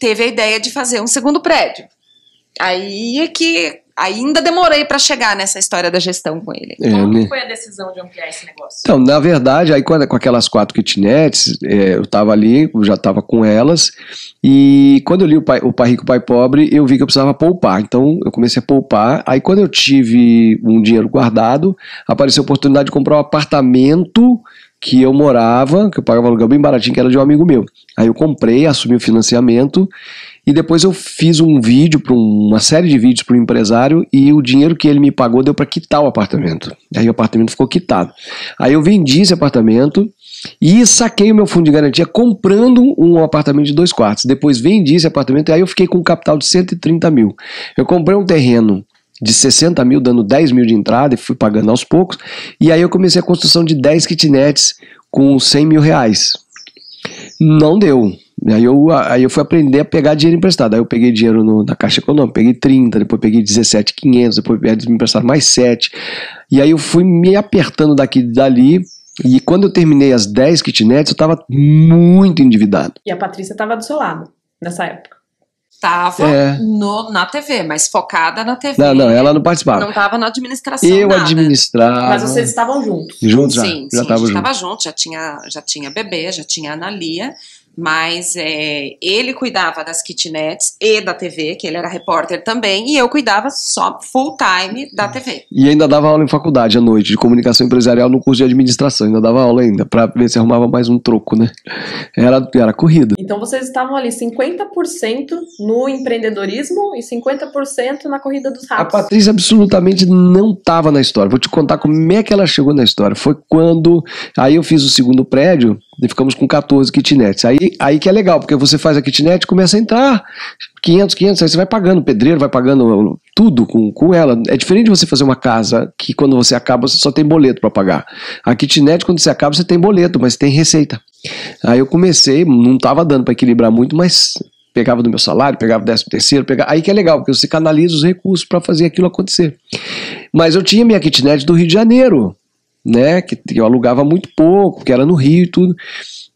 teve a ideia de fazer um segundo prédio. Aí é que... Ainda demorei para chegar nessa história da gestão com ele. Como foi a decisão de ampliar esse negócio? Então, na verdade, aí com aquelas 4 kitnets, eu estava ali, eu já estava com elas, e quando eu li o Pai Rico, Pai Pobre, eu vi que eu precisava poupar. Então, eu comecei a poupar. Aí, quando eu tive um dinheiro guardado, apareceu a oportunidade de comprar um apartamento que eu morava, que eu pagava aluguel bem baratinho, que era de um amigo meu. Aí eu comprei, assumi o financiamento, e depois eu fiz um vídeo, uma série de vídeos para o empresário, e o dinheiro que ele me pagou deu para quitar o apartamento. Aí o apartamento ficou quitado. Aí eu vendi esse apartamento e saquei o meu fundo de garantia comprando um apartamento de 2 quartos. Depois vendi esse apartamento e aí eu fiquei com um capital de 130 mil. Eu comprei um terreno de 60 mil, dando 10 mil de entrada e fui pagando aos poucos. E aí eu comecei a construção de 10 kitnets com 100 mil reais. Não deu. Aí eu fui aprender a pegar dinheiro emprestado. Aí eu peguei dinheiro na Caixa Econômica, peguei 30, depois peguei 17.500, depois eles me emprestaram mais 7. E aí eu fui me apertando daqui e dali. E quando eu terminei as 10 kitnets, eu estava muito endividado. E a Patrícia estava do seu lado nessa época? Estava na TV, mas focada na TV. Não, ela não participava. Não estava na administração. Eu nada. administrava. Mas vocês estavam juntos? Juntos já. Sim, já a gente junto. estava junto, já tinha bebê, já tinha a Analia. Mas ele cuidava das kitnets e da TV, que ele era repórter também, e eu cuidava só full time da TV. E ainda dava aula em faculdade à noite, de comunicação empresarial no curso de administração, ainda dava aula ainda, pra ver se arrumava mais um troco, né? Era corrida. Então vocês estavam ali 50% no empreendedorismo e 50% na corrida dos A ratos. Patrícia absolutamente não estava na história. Vou te contar como é que ela chegou na história. Foi quando... Aí eu fiz o segundo prédio e ficamos com 14 kitnets. Aí que é legal, porque você faz a kitnet e começa a entrar 500, aí você vai pagando, o pedreiro vai pagando tudo com ela. É diferente de você fazer uma casa que quando você acaba você só tem boleto para pagar. A kitnet quando você acaba você tem boleto, mas tem receita. Aí eu comecei, não estava dando para equilibrar muito, mas pegava do meu salário, pegava 13º, aí que é legal, porque você canaliza os recursos para fazer aquilo acontecer. Mas eu tinha minha kitnet do Rio de Janeiro, né, que eu alugava muito pouco, que era no Rio e tudo,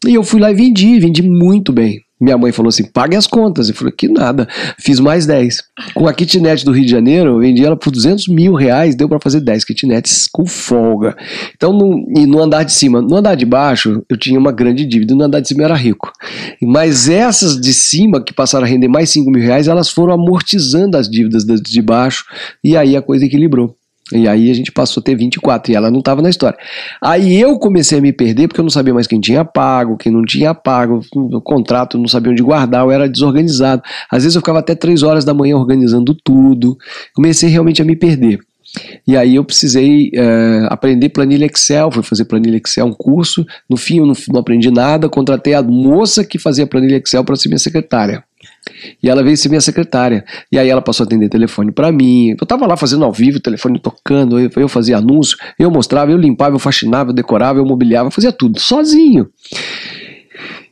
e eu fui lá e vendi muito bem. Minha mãe falou assim, pague as contas. Eu falei, que nada, fiz mais 10. Com a kitnet do Rio de Janeiro, eu vendi ela por 200 mil reais, deu para fazer 10 kitnets com folga. Então, no andar de cima, no andar de baixo, eu tinha uma grande dívida, no andar de cima eu era rico. Mas essas de cima, que passaram a render mais 5 mil reais, elas foram amortizando as dívidas das de baixo, e aí a coisa equilibrou. E aí a gente passou a ter 24 e ela não estava na história. Aí eu comecei a me perder porque eu não sabia mais quem tinha pago, quem não tinha pago, o contrato eu não sabia onde guardar, eu era desorganizado. Às vezes eu ficava até 3 horas da manhã organizando tudo. Comecei realmente a me perder. E aí eu precisei aprender planilha Excel, fui fazer planilha Excel, um curso. No fim eu não aprendi nada, contratei a moça que fazia planilha Excel para ser minha secretária. E ela veio ser minha secretária. E aí ela passou a atender telefone para mim. Eu tava lá fazendo ao vivo, o telefone tocando, eu fazia anúncio, eu mostrava, eu limpava, eu faxinava, eu decorava, eu mobiliava, eu fazia tudo, sozinho.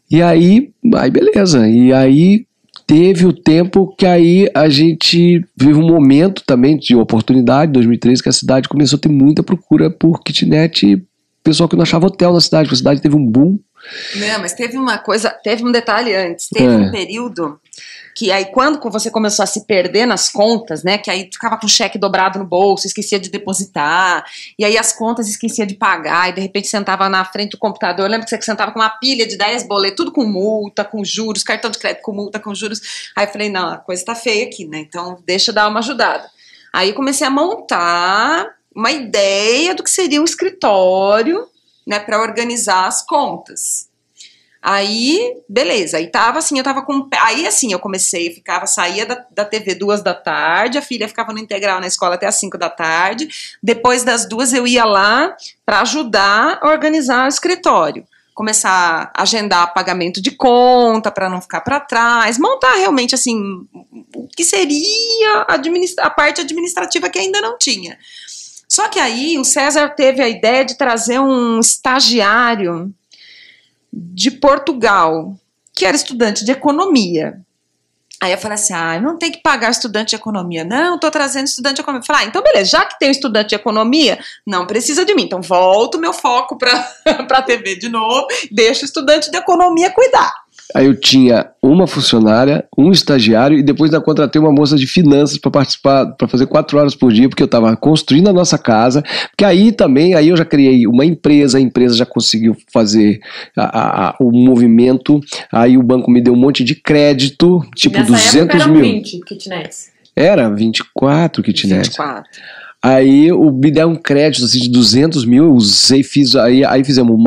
E aí beleza. E aí teve o tempo que aí a gente vive um momento também de oportunidade, 2013, que a cidade começou a ter muita procura por kitnet, pessoal que não achava hotel na cidade, porque a cidade teve um boom. Não, mas teve uma coisa, teve um detalhe antes, teve um período que aí quando você começou a se perder nas contas, né, que aí ficava com o cheque dobrado no bolso, esquecia de depositar, e aí as contas esquecia de pagar, e de repente sentava na frente do computador, eu lembro que você sentava com uma pilha de 10 boletos, tudo com multa, com juros, cartão de crédito com multa, com juros, aí eu falei, não, a coisa tá feia aqui, né, então deixa eu dar uma ajudada. Aí eu comecei a montar uma ideia do que seria um escritório, né, para organizar as contas. Aí, beleza, aí tava assim, eu tava com... Aí assim, eu comecei, saía da TV 2 da tarde, a filha ficava no integral na escola até as 5 da tarde, depois das 2 eu ia lá para ajudar a organizar o escritório, começar a agendar pagamento de conta para não ficar para trás, montar realmente assim, o que seria a parte administrativa que ainda não tinha. Só que aí o César teve a ideia de trazer um estagiário de Portugal, que era estudante de economia. Aí eu falei assim, não tem que pagar estudante de economia. Não, tô trazendo estudante de economia. Eu falei, então beleza, já que tem um estudante de economia, não precisa de mim. Então volto o meu foco para a TV de novo, deixa o estudante de economia cuidar. Aí eu tinha uma funcionária, um estagiário e depois ainda contratei uma moça de finanças para participar, para fazer 4 horas por dia, porque eu estava construindo a nossa casa, porque aí eu já criei uma empresa, a empresa já conseguiu fazer o movimento, aí o banco me deu um monte de crédito, tipo nessa 200 época mil. 20 kitnets. Era 24 kitnets. 24. Aí me deram um crédito assim, de 200 mil, eu usei, aí fizemos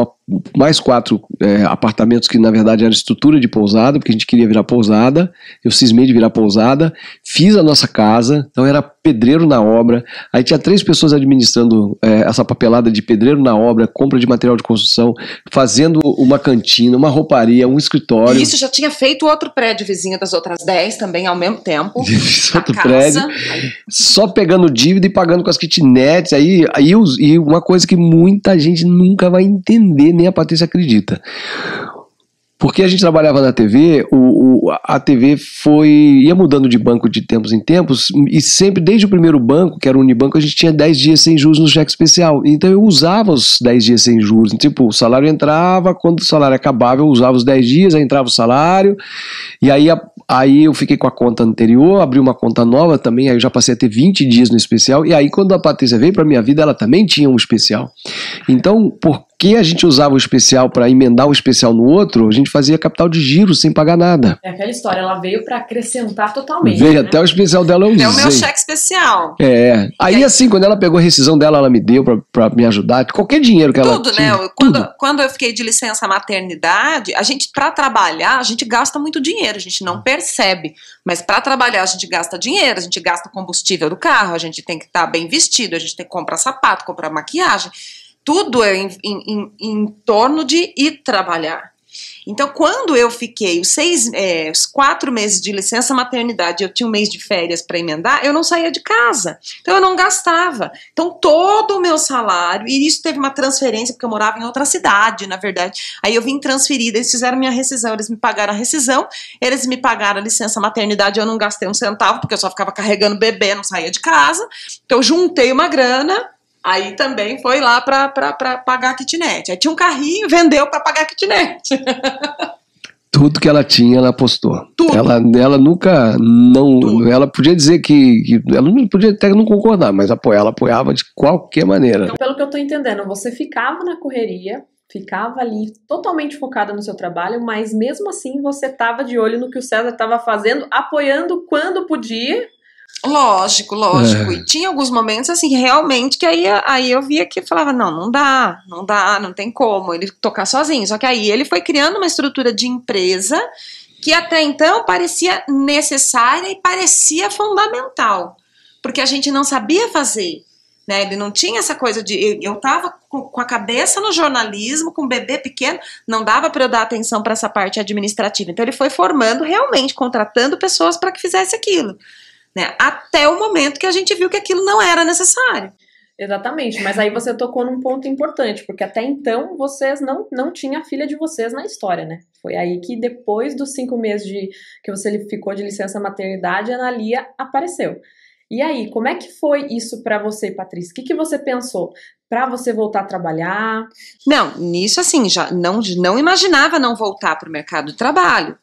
mais 4 apartamentos que na verdade era estrutura de pousada, porque a gente queria virar pousada, eu cismei de virar pousada, fiz a nossa casa, então era pedreiro na obra, aí tinha 3 pessoas administrando essa papelada de pedreiro na obra, compra de material de construção, fazendo uma cantina, uma rouparia, um escritório. E isso já tinha feito outro prédio vizinho das outras 10 também ao mesmo tempo. Outro prédio, só pegando dívida e pagando com as kitnets, e uma coisa que muita gente nunca vai entender, nem a Patrícia acredita. Porque a gente trabalhava na TV, a TV ia mudando de banco de tempos em tempos, e sempre, desde o primeiro banco, que era o Unibanco, a gente tinha 10 dias sem juros no cheque especial. Então eu usava os 10 dias sem juros. Tipo, o salário entrava, quando o salário acabava, eu usava os 10 dias, aí entrava o salário, e aí eu fiquei com a conta anterior, abri uma conta nova também, aí eu já passei a ter 20 dias no especial, e aí quando a Patrícia veio pra minha vida, ela também tinha um especial. Então, por que a gente usava o especial para emendar o especial no outro? A gente fazia capital de giro sem pagar nada. É aquela história, ela veio para acrescentar totalmente. Veio, né? até o especial dela eu usei. É o meu cheque especial. Aí assim, quando ela pegou a rescisão dela, ela me deu pra me ajudar. Qualquer dinheiro que ela tinha. Tudo, né? Quando eu fiquei de licença maternidade, a gente, pra trabalhar, a gente gasta muito dinheiro, a gente não percebe. Mas pra trabalhar, a gente gasta dinheiro, a gente gasta combustível do carro, a gente tem que estar bem vestido, a gente tem que comprar sapato, comprar maquiagem. Tudo é em torno de ir trabalhar. Então, quando eu fiquei os 4 meses de licença maternidade, eu tinha um mês de férias para emendar, eu não saía de casa. Então, eu não gastava. Então, todo o meu salário, e isso teve uma transferência, porque eu morava em outra cidade, na verdade. Aí eu vim transferida, eles fizeram minha rescisão, eles me pagaram a rescisão, eles me pagaram a licença maternidade, eu não gastei um centavo, porque eu só ficava carregando bebê, não saía de casa. Então, eu juntei uma grana. Aí também foi lá para pagar a kitnet. Aí tinha um carrinho, vendeu para pagar a kitnet. Tudo que ela tinha, ela apostou. Tudo. Ela nunca não. Tudo. Ela podia dizer que ela não podia até não concordar, mas ela apoiava de qualquer maneira. Então, pelo que eu tô entendendo, você ficava na correria, ficava ali totalmente focada no seu trabalho, mas mesmo assim você tava de olho no que o César estava fazendo, apoiando quando podia. Lógico. E tinha alguns momentos assim, realmente, que aí eu via que falava, não dá, não tem como ele tocar sozinho. Só que aí ele foi criando uma estrutura de empresa que até então parecia necessária e parecia fundamental, porque a gente não sabia fazer. né? Ele não tinha essa coisa de... Eu tava com a cabeça no jornalismo, com um bebê pequeno, não dava para eu dar atenção para essa parte administrativa. Então ele foi formando realmente, contratando pessoas para que fizesse aquilo, né? Até o momento que a gente viu que aquilo não era necessário. Exatamente, mas aí você tocou num ponto importante, porque até então vocês não tinham a filha de vocês na história, né? Foi aí que depois dos 5 meses que você ficou de licença maternidade, a Ana Lia apareceu. E aí, como é que foi isso pra você, Patrícia? O que você pensou? Pra você voltar a trabalhar? Não, nisso assim, já não imaginava não voltar pro mercado de trabalho.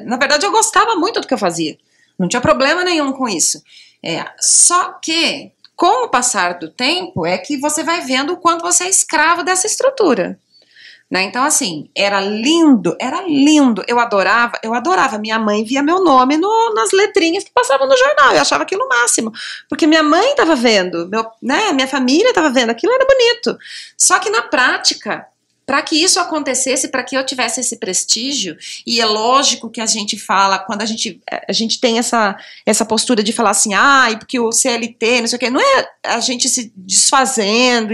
Na verdade, eu gostava muito do que eu fazia. Não tinha problema nenhum com isso. Só que... Com o passar do tempo, é que você vai vendo o quanto você é escravo dessa estrutura, né? Então, assim, era lindo, eu adorava. Minha mãe via meu nome nas letrinhas que passavam no jornal, eu achava aquilo o máximo, porque minha mãe estava vendo, minha família estava vendo, aquilo era bonito. Só que na prática, para que isso acontecesse, para que eu tivesse esse prestígio, e é lógico que a gente fala, quando a gente tem essa postura de falar assim, porque o CLT, não sei o quê, não é a gente se desfazendo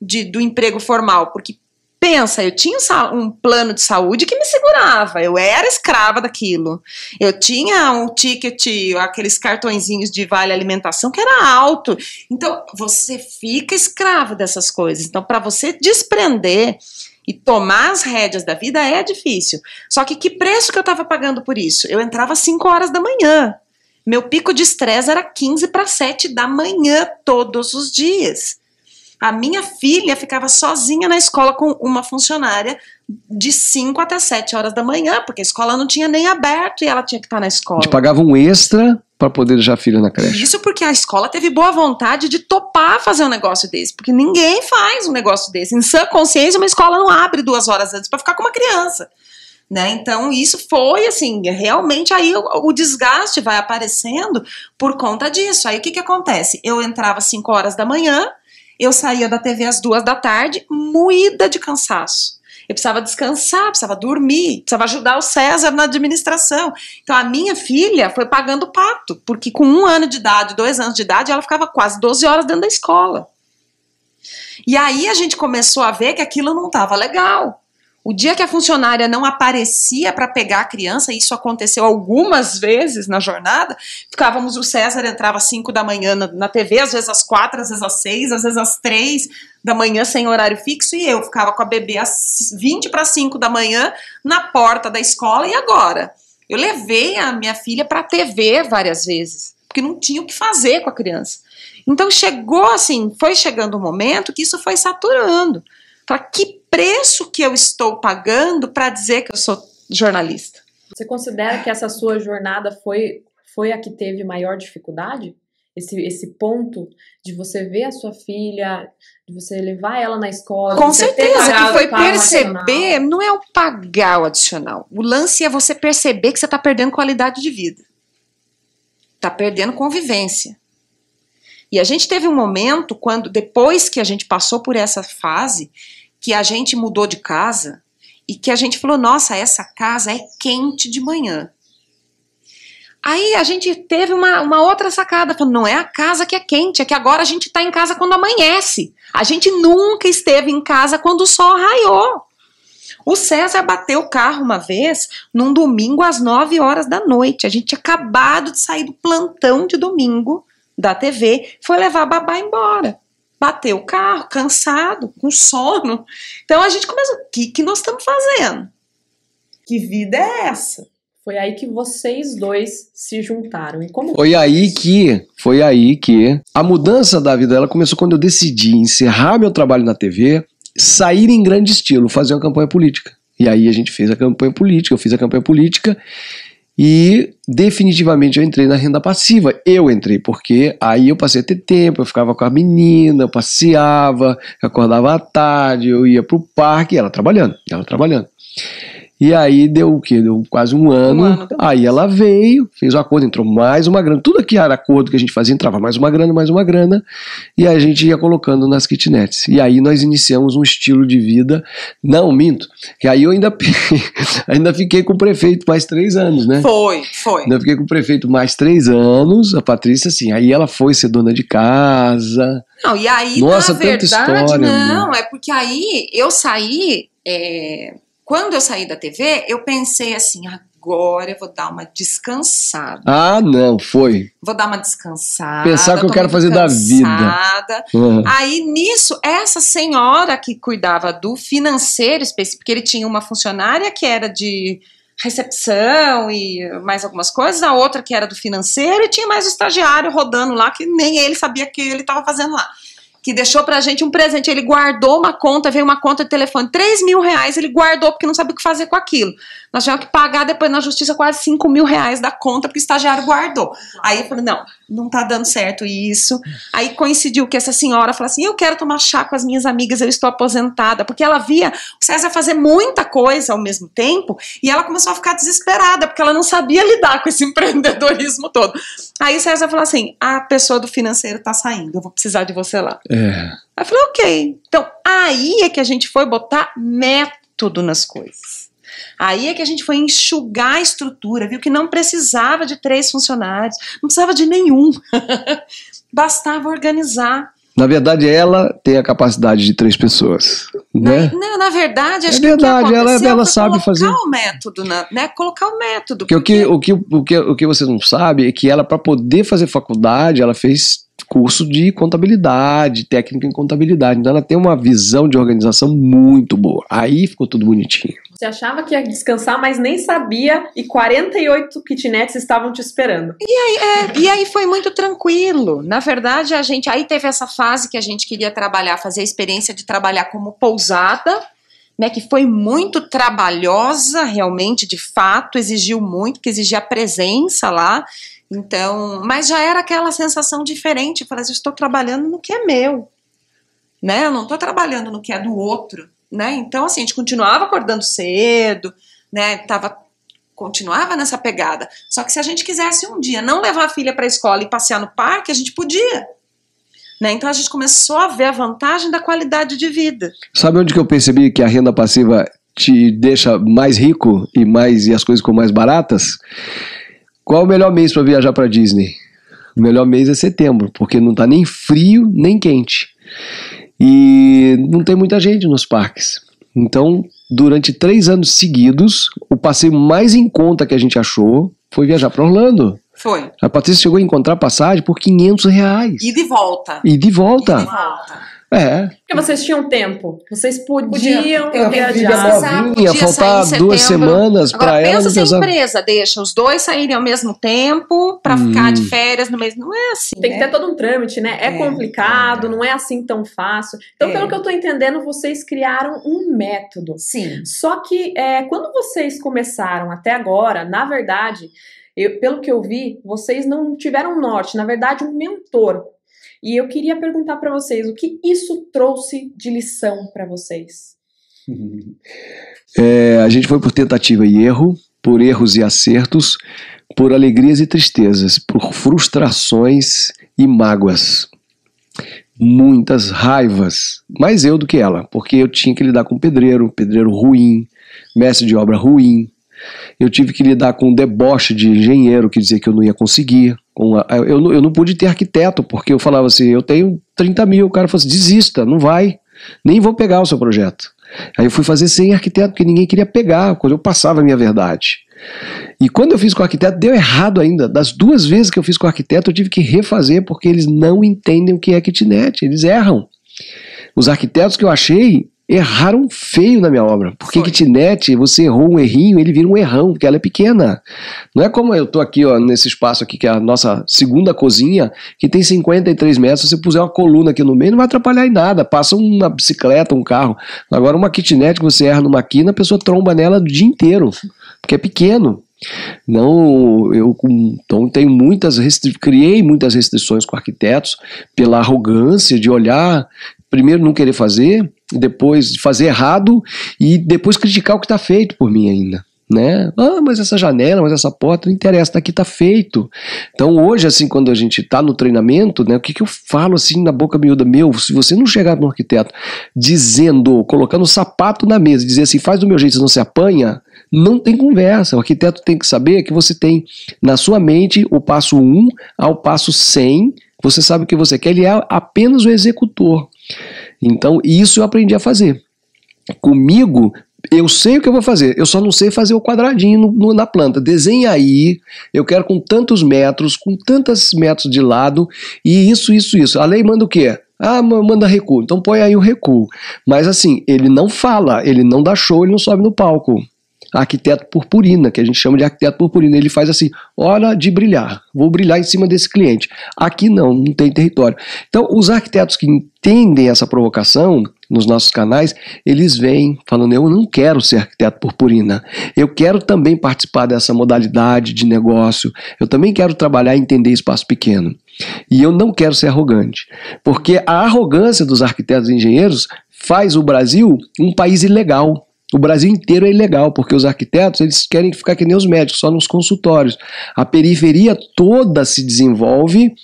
do emprego formal, porque pensa, eu tinha um plano de saúde que me segurava, eu era escrava daquilo, eu tinha um ticket, aqueles cartõezinhos de vale alimentação que era alto, então você fica escravo dessas coisas, então para você desprender e tomar as rédeas da vida é difícil. Só que preço que eu estava pagando por isso? Eu entrava às 5 horas da manhã. Meu pico de estresse era 15 para 7 da manhã todos os dias. A minha filha ficava sozinha na escola com uma funcionária de 5 até 7 horas da manhã, porque a escola não tinha nem aberto e ela tinha que estar na escola. A gente pagava um extra para poder deixar a filha na creche. Isso porque a escola teve boa vontade de topar fazer um negócio desse, porque ninguém faz um negócio desse. Em sã consciência, uma escola não abre 2 horas antes para ficar com uma criança, né? Então isso foi assim, realmente aí o desgaste vai aparecendo por conta disso. Aí o que acontece? Eu entrava às 5 horas da manhã, eu saía da TV às 2 da tarde, moída de cansaço. Eu precisava descansar, precisava dormir, precisava ajudar o César na administração. Então a minha filha foi pagando pato, porque com 1 ano de idade, 2 anos de idade, ela ficava quase 12 horas dentro da escola. E aí a gente começou a ver que aquilo não estava legal. O dia que a funcionária não aparecia para pegar a criança, e isso aconteceu algumas vezes na jornada, o César entrava às 5 da manhã na TV, às vezes às 4, às vezes às 6, às vezes às 3 da manhã sem horário fixo, e eu ficava com a bebê às 20 para 5 da manhã na porta da escola. E agora? Eu levei a minha filha para a TV várias vezes, porque não tinha o que fazer com a criança. Então foi chegando um momento que isso foi saturando. Para que preço que eu estou pagando para dizer que eu sou jornalista? Você considera que essa sua jornada foi a que teve maior dificuldade? Esse ponto de você ver a sua filha, de você levar ela na escola. Com certeza, que foi perceber, não é o pagar o adicional. O lance é você perceber que você está perdendo qualidade de vida. Está perdendo convivência. E a gente teve um momento, depois que a gente passou por essa fase, que a gente mudou de casa e que a gente falou, nossa, essa casa é quente de manhã. Aí a gente teve uma outra sacada, falando, não é a casa que é quente, é que agora a gente está em casa quando amanhece. A gente nunca esteve em casa quando o sol raiou. O César bateu o carro uma vez, num domingo às 9 horas da noite. A gente tinha acabado de sair do plantão de domingo da TV, foi levar a babá embora. Bateu o carro, cansado, com sono. Então a gente começou, o que nós estamos fazendo? Que vida é essa? Foi aí que vocês dois se juntaram. E como foi aí que a mudança da vida dela começou quando eu decidi encerrar meu trabalho na TV, sair em grande estilo, fazer uma campanha política. E aí a gente fez a campanha política, eu fiz a campanha política e definitivamente eu entrei na renda passiva. Eu entrei porque aí eu passei a ter tempo, eu ficava com a menina, eu passeava, eu acordava à tarde, eu ia pro parque, ela trabalhando. E aí deu o quê? Deu quase um ano. depois. Aí ela veio, fez o acordo, entrou mais uma grana. Tudo que era acordo que a gente fazia, entrava mais uma grana. E aí a gente ia colocando nas kitnets. E aí nós iniciamos um estilo de vida. Não, minto. Que aí eu ainda fiquei com o prefeito mais 3 anos, né? Foi. Ainda fiquei com o prefeito mais 3 anos. A Patrícia, assim, aí ela foi ser dona de casa. Não, e aí, Nossa, na tanta verdade, história, não, é porque aí eu saí, quando eu saí da TV, eu pensei assim, agora eu vou dar uma descansada. Ah, não, foi. Vou dar uma descansada. Pensar o que eu tô quero muito fazer da vida. cansada. Aí, nisso, essa senhora que cuidava do financeiro específico, porque ele tinha uma funcionária que era de recepção e mais algumas coisas, a outra que era do financeiro, e tinha mais o estagiário rodando lá, que nem ele sabia que ele estava fazendo lá. Que deixou pra gente um presente, ele guardou uma conta, veio uma conta de telefone, 3 mil reais, ele guardou porque não sabia o que fazer com aquilo. Nós tivemos que pagar depois na justiça quase 5 mil reais da conta porque o estagiário guardou. Aí eu falei, não tá dando certo isso. Aí coincidiu que essa senhora falou assim, eu quero tomar chá com as minhas amigas, eu estou aposentada, porque ela via o César fazer muita coisa ao mesmo tempo, e ela começou a ficar desesperada, porque ela não sabia lidar com esse empreendedorismo todo. Aí o César falou assim, a pessoa do financeiro tá saindo, eu vou precisar de você lá. Aí eu falei, ok. Então, aí é que a gente foi botar método nas coisas. Aí é que a gente foi enxugar a estrutura, viu que não precisava de 3 funcionários, não precisava de nenhum. Bastava organizar. Na verdade, ela tem a capacidade de 3 pessoas, né? Não, na verdade, acho verdade, que o que aconteceu ela foi sabe fazer. o método, né? Colocar o método. Porque o que você não sabe é que ela, para poder fazer faculdade, ela fez curso de contabilidade, técnica em contabilidade. Então ela tem uma visão de organização muito boa. Aí ficou tudo bonitinho. Você achava que ia descansar, mas nem sabia, e 48 kitnets estavam te esperando. E aí foi muito tranquilo. Na verdade, aí teve essa fase que a gente queria trabalhar, fazer a experiência de trabalhar como pousada, né, que foi muito trabalhosa, realmente, de fato, exigiu muito, que exigia presença lá. Então, mas já era aquela sensação diferente. Eu falei assim, eu estou trabalhando no que é meu, né? Eu não estou trabalhando no que é do outro, né? Então, assim, a gente continuava acordando cedo, né? Continuava nessa pegada. Só que se a gente quisesse um dia não levar a filha para a escola e passear no parque, a gente podia, né? Então a gente começou a ver a vantagem da qualidade de vida. Sabe onde que eu percebi que a renda passiva te deixa mais rico e as coisas ficam mais baratas? Qual o melhor mês para viajar para Disney? O melhor mês é setembro, porque não tá nem frio nem quente. E não tem muita gente nos parques. Então, durante 3 anos seguidos, o passeio mais em conta que a gente achou foi viajar para Orlando. Foi. A Patrícia chegou a encontrar passagem por R$500. E de volta. E de volta. E de volta. Porque vocês tinham tempo. Vocês podiam viajar. Ia faltar 2 semanas para ela. Pensa se a empresa deixa os 2 saírem ao mesmo tempo para ficar de férias no mês. Não é assim. Tem que ter todo um trâmite, né? É complicado, não é assim tão fácil. Então, pelo que eu tô entendendo, vocês criaram um método. Sim. Só que quando vocês começaram até agora, na verdade, pelo que eu vi, vocês não tiveram um norte, na verdade, um mentor. E eu queria perguntar para vocês, o que isso trouxe de lição para vocês? A gente foi por tentativa e erro, por erros e acertos, por alegrias e tristezas, por frustrações e mágoas. Muitas raivas, mais eu do que ela, porque eu tinha que lidar com pedreiro ruim, mestre de obra ruim. Eu tive que lidar com um deboche de engenheiro que dizia que eu não ia conseguir. Eu não pude ter arquiteto, porque eu falava assim, eu tenho 30 mil, o cara falou assim, desista, não vai, nem vou pegar o seu projeto. Aí eu fui fazer sem arquiteto, porque ninguém queria pegar, quando eu passava a minha verdade. E quando eu fiz com o arquiteto, deu errado ainda. Das 2 vezes que eu fiz com o arquiteto, eu tive que refazer, porque eles não entendem o que é kitnet, eles erram. Os arquitetos que eu achei erraram feio na minha obra, porque kitnet, você errou um errinho, ele vira um errão, porque ela é pequena. Não é como eu tô aqui, ó, nesse espaço aqui, que é a nossa segunda cozinha, que tem 53 metros, se você puser uma coluna aqui no meio, não vai atrapalhar em nada, passa uma bicicleta, um carro. Agora uma kitnet que você erra numa quina, a pessoa tromba nela o dia inteiro, porque é pequeno. Não, então criei muitas restrições com arquitetos, pela arrogância de olhar, primeiro não querer fazer, depois de fazer errado e depois criticar o que está feito por mim ainda. Né? Mas essa janela, mas essa porta não interessa, daqui tá feito. Então hoje, assim, quando a gente tá no treinamento, né, o que eu falo assim na boca miúda, se você não chegar no arquiteto dizendo, colocando o sapato na mesa, dizer assim, faz do meu jeito, senão você apanha, não tem conversa. O arquiteto tem que saber que você tem na sua mente o passo 1 ao passo 100, você sabe o que você quer, ele é apenas o executor. Então isso eu aprendi a fazer. Comigo, eu sei o que eu vou fazer, eu só não sei fazer o quadradinho na planta. Desenha aí, eu quero com tantos metros, com tantos metros de lado, e isso. A lei manda o quê? Manda recuo, então põe aí o recuo. Mas assim, ele não fala, ele não dá show, ele não sobe no palco. Arquiteto purpurina, que a gente chama de arquiteto purpurina, ele faz assim, hora de brilhar, vou brilhar em cima desse cliente. Aqui não tem território. Então, os arquitetos que entendem essa provocação nos nossos canais, eles vêm falando, eu não quero ser arquiteto purpurina, eu quero também participar dessa modalidade de negócio, eu também quero trabalhar e entender espaço pequeno. E eu não quero ser arrogante, porque a arrogância dos arquitetos e engenheiros faz o Brasil um país ilegal. O Brasil inteiro é ilegal, porque os arquitetos eles querem ficar que nem os médicos, só nos consultórios. A periferia toda se desenvolve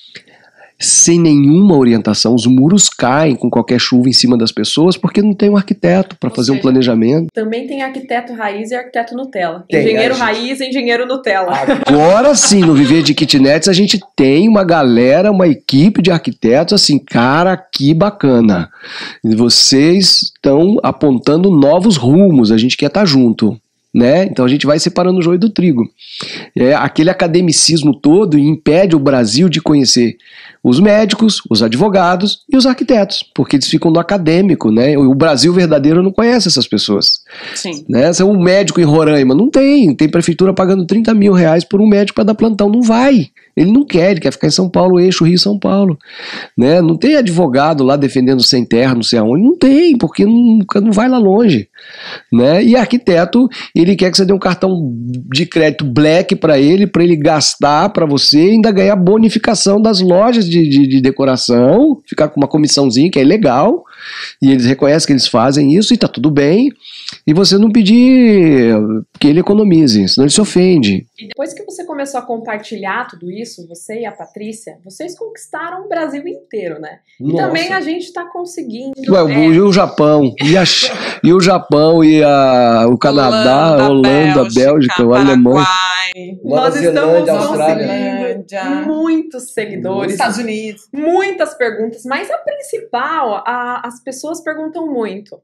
sem nenhuma orientação. Os muros caem com qualquer chuva em cima das pessoas porque não tem um arquiteto para fazer um planejamento. Também tem arquiteto raiz e arquiteto Nutella. Engenheiro raiz e engenheiro Nutella. Agora sim, no Viver de Kitnets a gente tem uma galera, uma equipe de arquitetos assim, cara, que bacana. E vocês estão apontando novos rumos, a gente quer estar junto. Né? Então a gente vai separando o joio do trigo. Aquele academicismo todo impede o Brasil de conhecer os médicos, os advogados e os arquitetos, porque eles ficam no acadêmico, né? O Brasil verdadeiro não conhece essas pessoas. Sim. Né? Se é um médico em Roraima, não tem prefeitura pagando 30 mil reais por um médico para dar plantão, não vai. Ele não quer, ele quer ficar em São Paulo, eixo Rio-São Paulo. Né? Não tem advogado lá defendendo sem terra, não sei aonde. Não tem, porque não vai lá longe. Né? E arquiteto, ele quer que você dê um cartão de crédito black para ele gastar para você e ainda ganhar bonificação das lojas de decoração, ficar com uma comissãozinha que é legal, e eles reconhecem que eles fazem isso e tá tudo bem, e você não pedir que ele economize, senão ele se ofende. E depois que você começou a compartilhar tudo isso, você e a Patrícia, vocês conquistaram o Brasil inteiro, né? E Nossa. também a gente tá conseguindo... E o Japão, e o Japão, e o Canadá, a Holanda, a Bélgica, a Alemanha. Nós estamos Austrália. conseguindo muitos seguidores, Estados Unidos, muitas perguntas, mas a principal, as pessoas perguntam muito.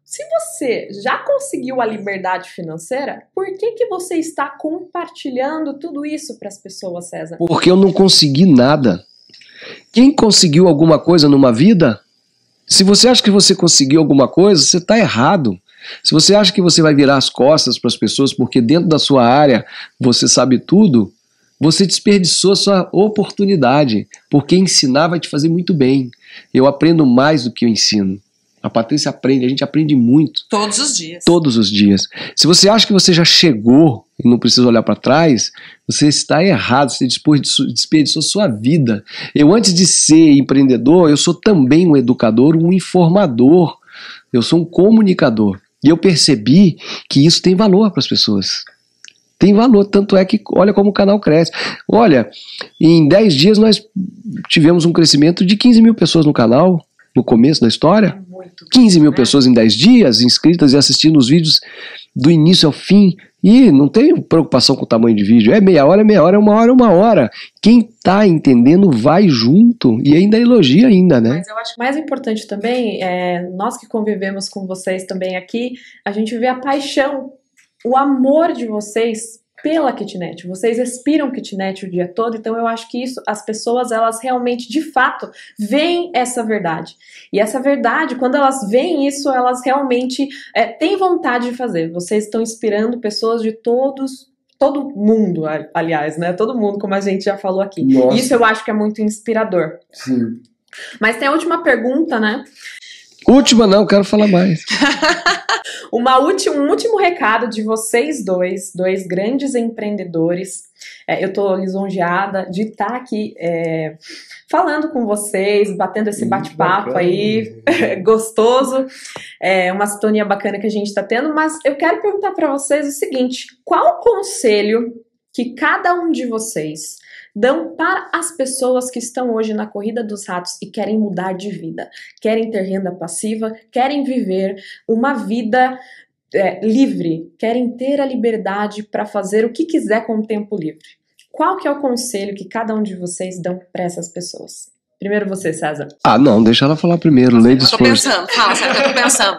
Se você já conseguiu a liberdade financeira, por que você está compartilhando tudo isso para as pessoas, César? Porque eu não consegui nada. Quem conseguiu alguma coisa numa vida, se você acha que você conseguiu alguma coisa, você está errado. Se você acha que você vai virar as costas para as pessoas porque dentro da sua área você sabe tudo, você desperdiçou a sua oportunidade, porque ensinar vai te fazer muito bem. Eu aprendo mais do que eu ensino. A Patrícia aprende, a gente aprende muito. todos os dias. Todos os dias. Se você acha que você já chegou e não precisa olhar para trás, você está errado, você desperdiçou sua vida. Eu, antes de ser empreendedor, eu sou também um educador, um informador. Eu sou um comunicador. E eu percebi que isso tem valor para as pessoas. Tem valor, tanto é que olha como o canal cresce. Olha, em 10 dias nós tivemos um crescimento de 15 mil pessoas no canal, no começo da história. 15 mil pessoas em 10 dias, inscritas e assistindo os vídeos do início ao fim. E não tem preocupação com o tamanho de vídeo. É meia hora, é uma hora, é uma hora. Quem tá entendendo vai junto e ainda elogia ainda, né? Mas eu acho que o mais importante também, nós que convivemos com vocês também aqui, a gente vê a paixão, o amor de vocês pela kitnet. Vocês respiram kitnet o dia todo, então eu acho que isso, as pessoas, elas realmente, de fato, veem essa verdade. E essa verdade, quando elas veem isso, elas realmente têm vontade de fazer. Vocês estão inspirando pessoas de todo mundo, aliás, né? Todo mundo, como a gente já falou aqui. Nossa. Isso eu acho que é muito inspirador. Sim. Mas tem a última pergunta, né? Última não, quero falar mais. Um último recado de vocês dois grandes empreendedores. Eu estou lisonjeada de estar aqui falando com vocês, batendo esse bate-papo aí, gostoso, uma sintonia bacana que a gente está tendo, mas eu quero perguntar para vocês o seguinte: qual o conselho que cada um de vocês dão para as pessoas que estão hoje na corrida dos ratos e querem mudar de vida, querem ter renda passiva, querem viver uma vida livre, querem ter a liberdade para fazer o que quiser com o tempo livre? Qual que é o conselho que cada um de vocês dão para essas pessoas? Primeiro você, César. Não, deixa ela falar primeiro. Ladies eu tô first. pensando, fala, César, eu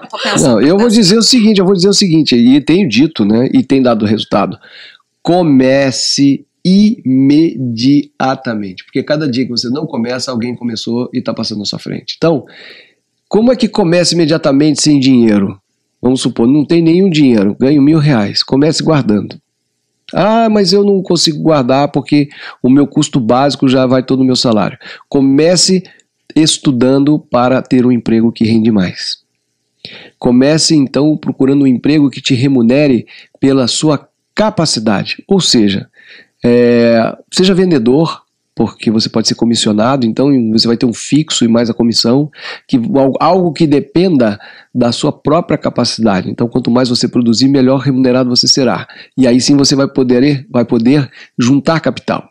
tô pensando. Não, eu vou dizer o seguinte, e tenho dito, né, e tem dado resultado. Comece imediatamente, porque cada dia que você não começa, alguém começou e está passando na sua frente. Então, como é que começa imediatamente sem dinheiro? Vamos supor, não tem nenhum dinheiro, ganho R$1.000, comece guardando. Mas eu não consigo guardar porque o meu custo básico já vai todo o meu salário. Comece estudando para ter um emprego que rende mais. Comece então procurando um emprego que te remunere pela sua capacidade, ou seja, seja vendedor, porque você pode ser comissionado, então você vai ter um fixo e mais a comissão, algo que dependa da sua própria capacidade. Então, quanto mais você produzir, melhor remunerado você será. E aí sim você vai poder juntar capital.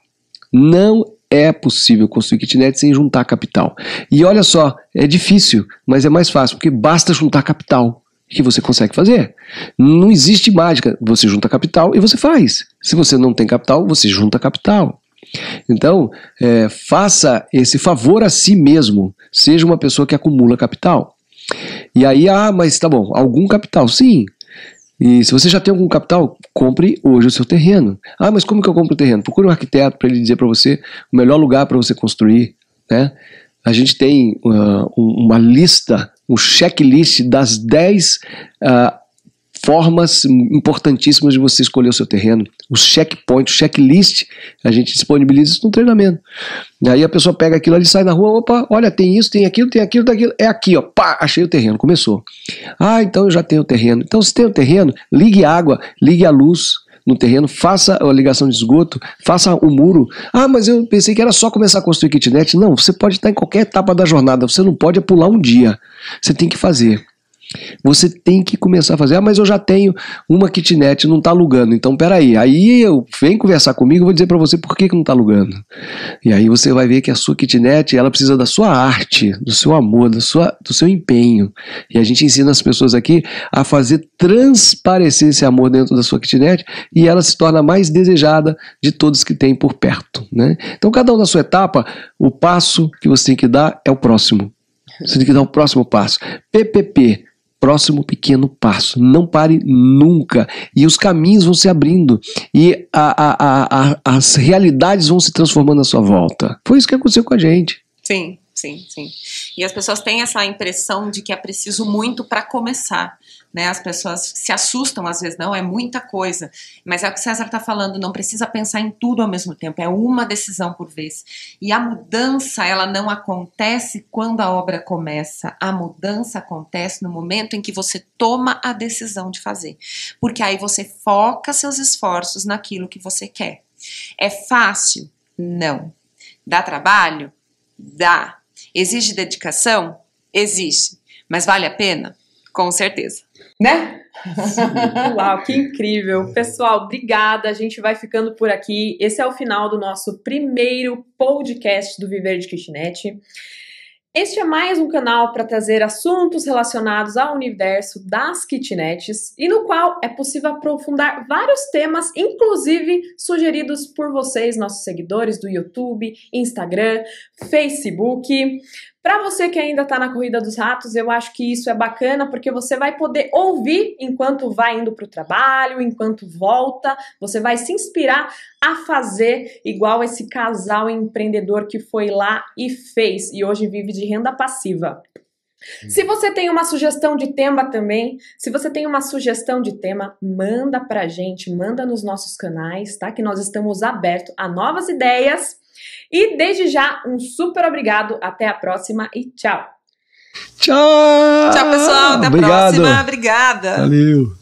Não é possível construir kitnet sem juntar capital. E olha só, é difícil, mas é mais fácil, porque basta juntar capital que você consegue fazer. Não existe mágica. Você junta capital e você faz. Se você não tem capital, você junta capital. Então, faça esse favor a si mesmo. Seja uma pessoa que acumula capital. E aí, mas tá bom, algum capital, sim. E se você já tem algum capital, compre hoje o seu terreno. Mas como que eu compro o terreno? Procure um arquiteto para ele dizer para você o melhor lugar para você construir, né? A gente tem uma lista, um checklist das 10 formas importantíssimas de você escolher o seu terreno. Os checkpoints, o checklist, a gente disponibiliza isso no treinamento. E aí a pessoa pega aquilo ali, sai na rua, opa, olha, tem isso, tem aquilo, é aqui, ó, pá, achei o terreno, começou. Então eu já tenho o terreno. Então se tem o terreno, ligue água, ligue a luz no terreno, faça a ligação de esgoto, faça o muro. Mas eu pensei que era só começar a construir kitnet. Não, você pode estar em qualquer etapa da jornada, você não pode pular um dia, você tem que fazer. Você tem que começar a fazer. Mas eu já tenho uma kitnet, não está alugando. Então, peraí. Aí vem conversar comigo, eu vou dizer para você por que não está alugando. E aí você vai ver que a sua kitnet, ela precisa da sua arte, do seu amor, do seu empenho. E a gente ensina as pessoas aqui a fazer transparecer esse amor dentro da sua kitnet e ela se torna mais desejada de todos que tem por perto, né? Então, cada um na sua etapa, o passo que você tem que dar é o próximo. Você tem que dar o próximo passo. PPP. Próximo pequeno passo. Não pare nunca. E os caminhos vão se abrindo. E as realidades vão se transformando à sua volta. Foi isso que aconteceu com a gente. Sim. E as pessoas têm essa impressão de que é preciso muito para começar, né? As pessoas se assustam às vezes, não, é muita coisa. Mas é o que o César está falando, não precisa pensar em tudo ao mesmo tempo, é uma decisão por vez. E a mudança, ela não acontece quando a obra começa, a mudança acontece no momento em que você toma a decisão de fazer. Porque aí você foca seus esforços naquilo que você quer. É fácil? Não. Dá trabalho? Dá. Exige dedicação? Existe. Mas vale a pena? Com certeza. Né? Uau, que incrível. Pessoal, obrigada. A gente vai ficando por aqui. Esse é o final do nosso primeiro podcast do Viver de Kitnet. Este é mais um canal para trazer assuntos relacionados ao universo das kitnets e no qual é possível aprofundar vários temas, inclusive sugeridos por vocês, nossos seguidores do YouTube, Instagram, Facebook. Para você que ainda está na corrida dos ratos, eu acho que isso é bacana porque você vai poder ouvir enquanto vai indo para o trabalho, enquanto volta, você vai se inspirar a fazer igual esse casal empreendedor que foi lá e fez e hoje vive de renda passiva. Se você tem uma sugestão de tema também, manda pra gente, manda nos nossos canais, tá? Que nós estamos abertos a novas ideias. E desde já, um super obrigado, até a próxima e tchau! Tchau! Tchau, pessoal. Até a próxima. Obrigada. Valeu.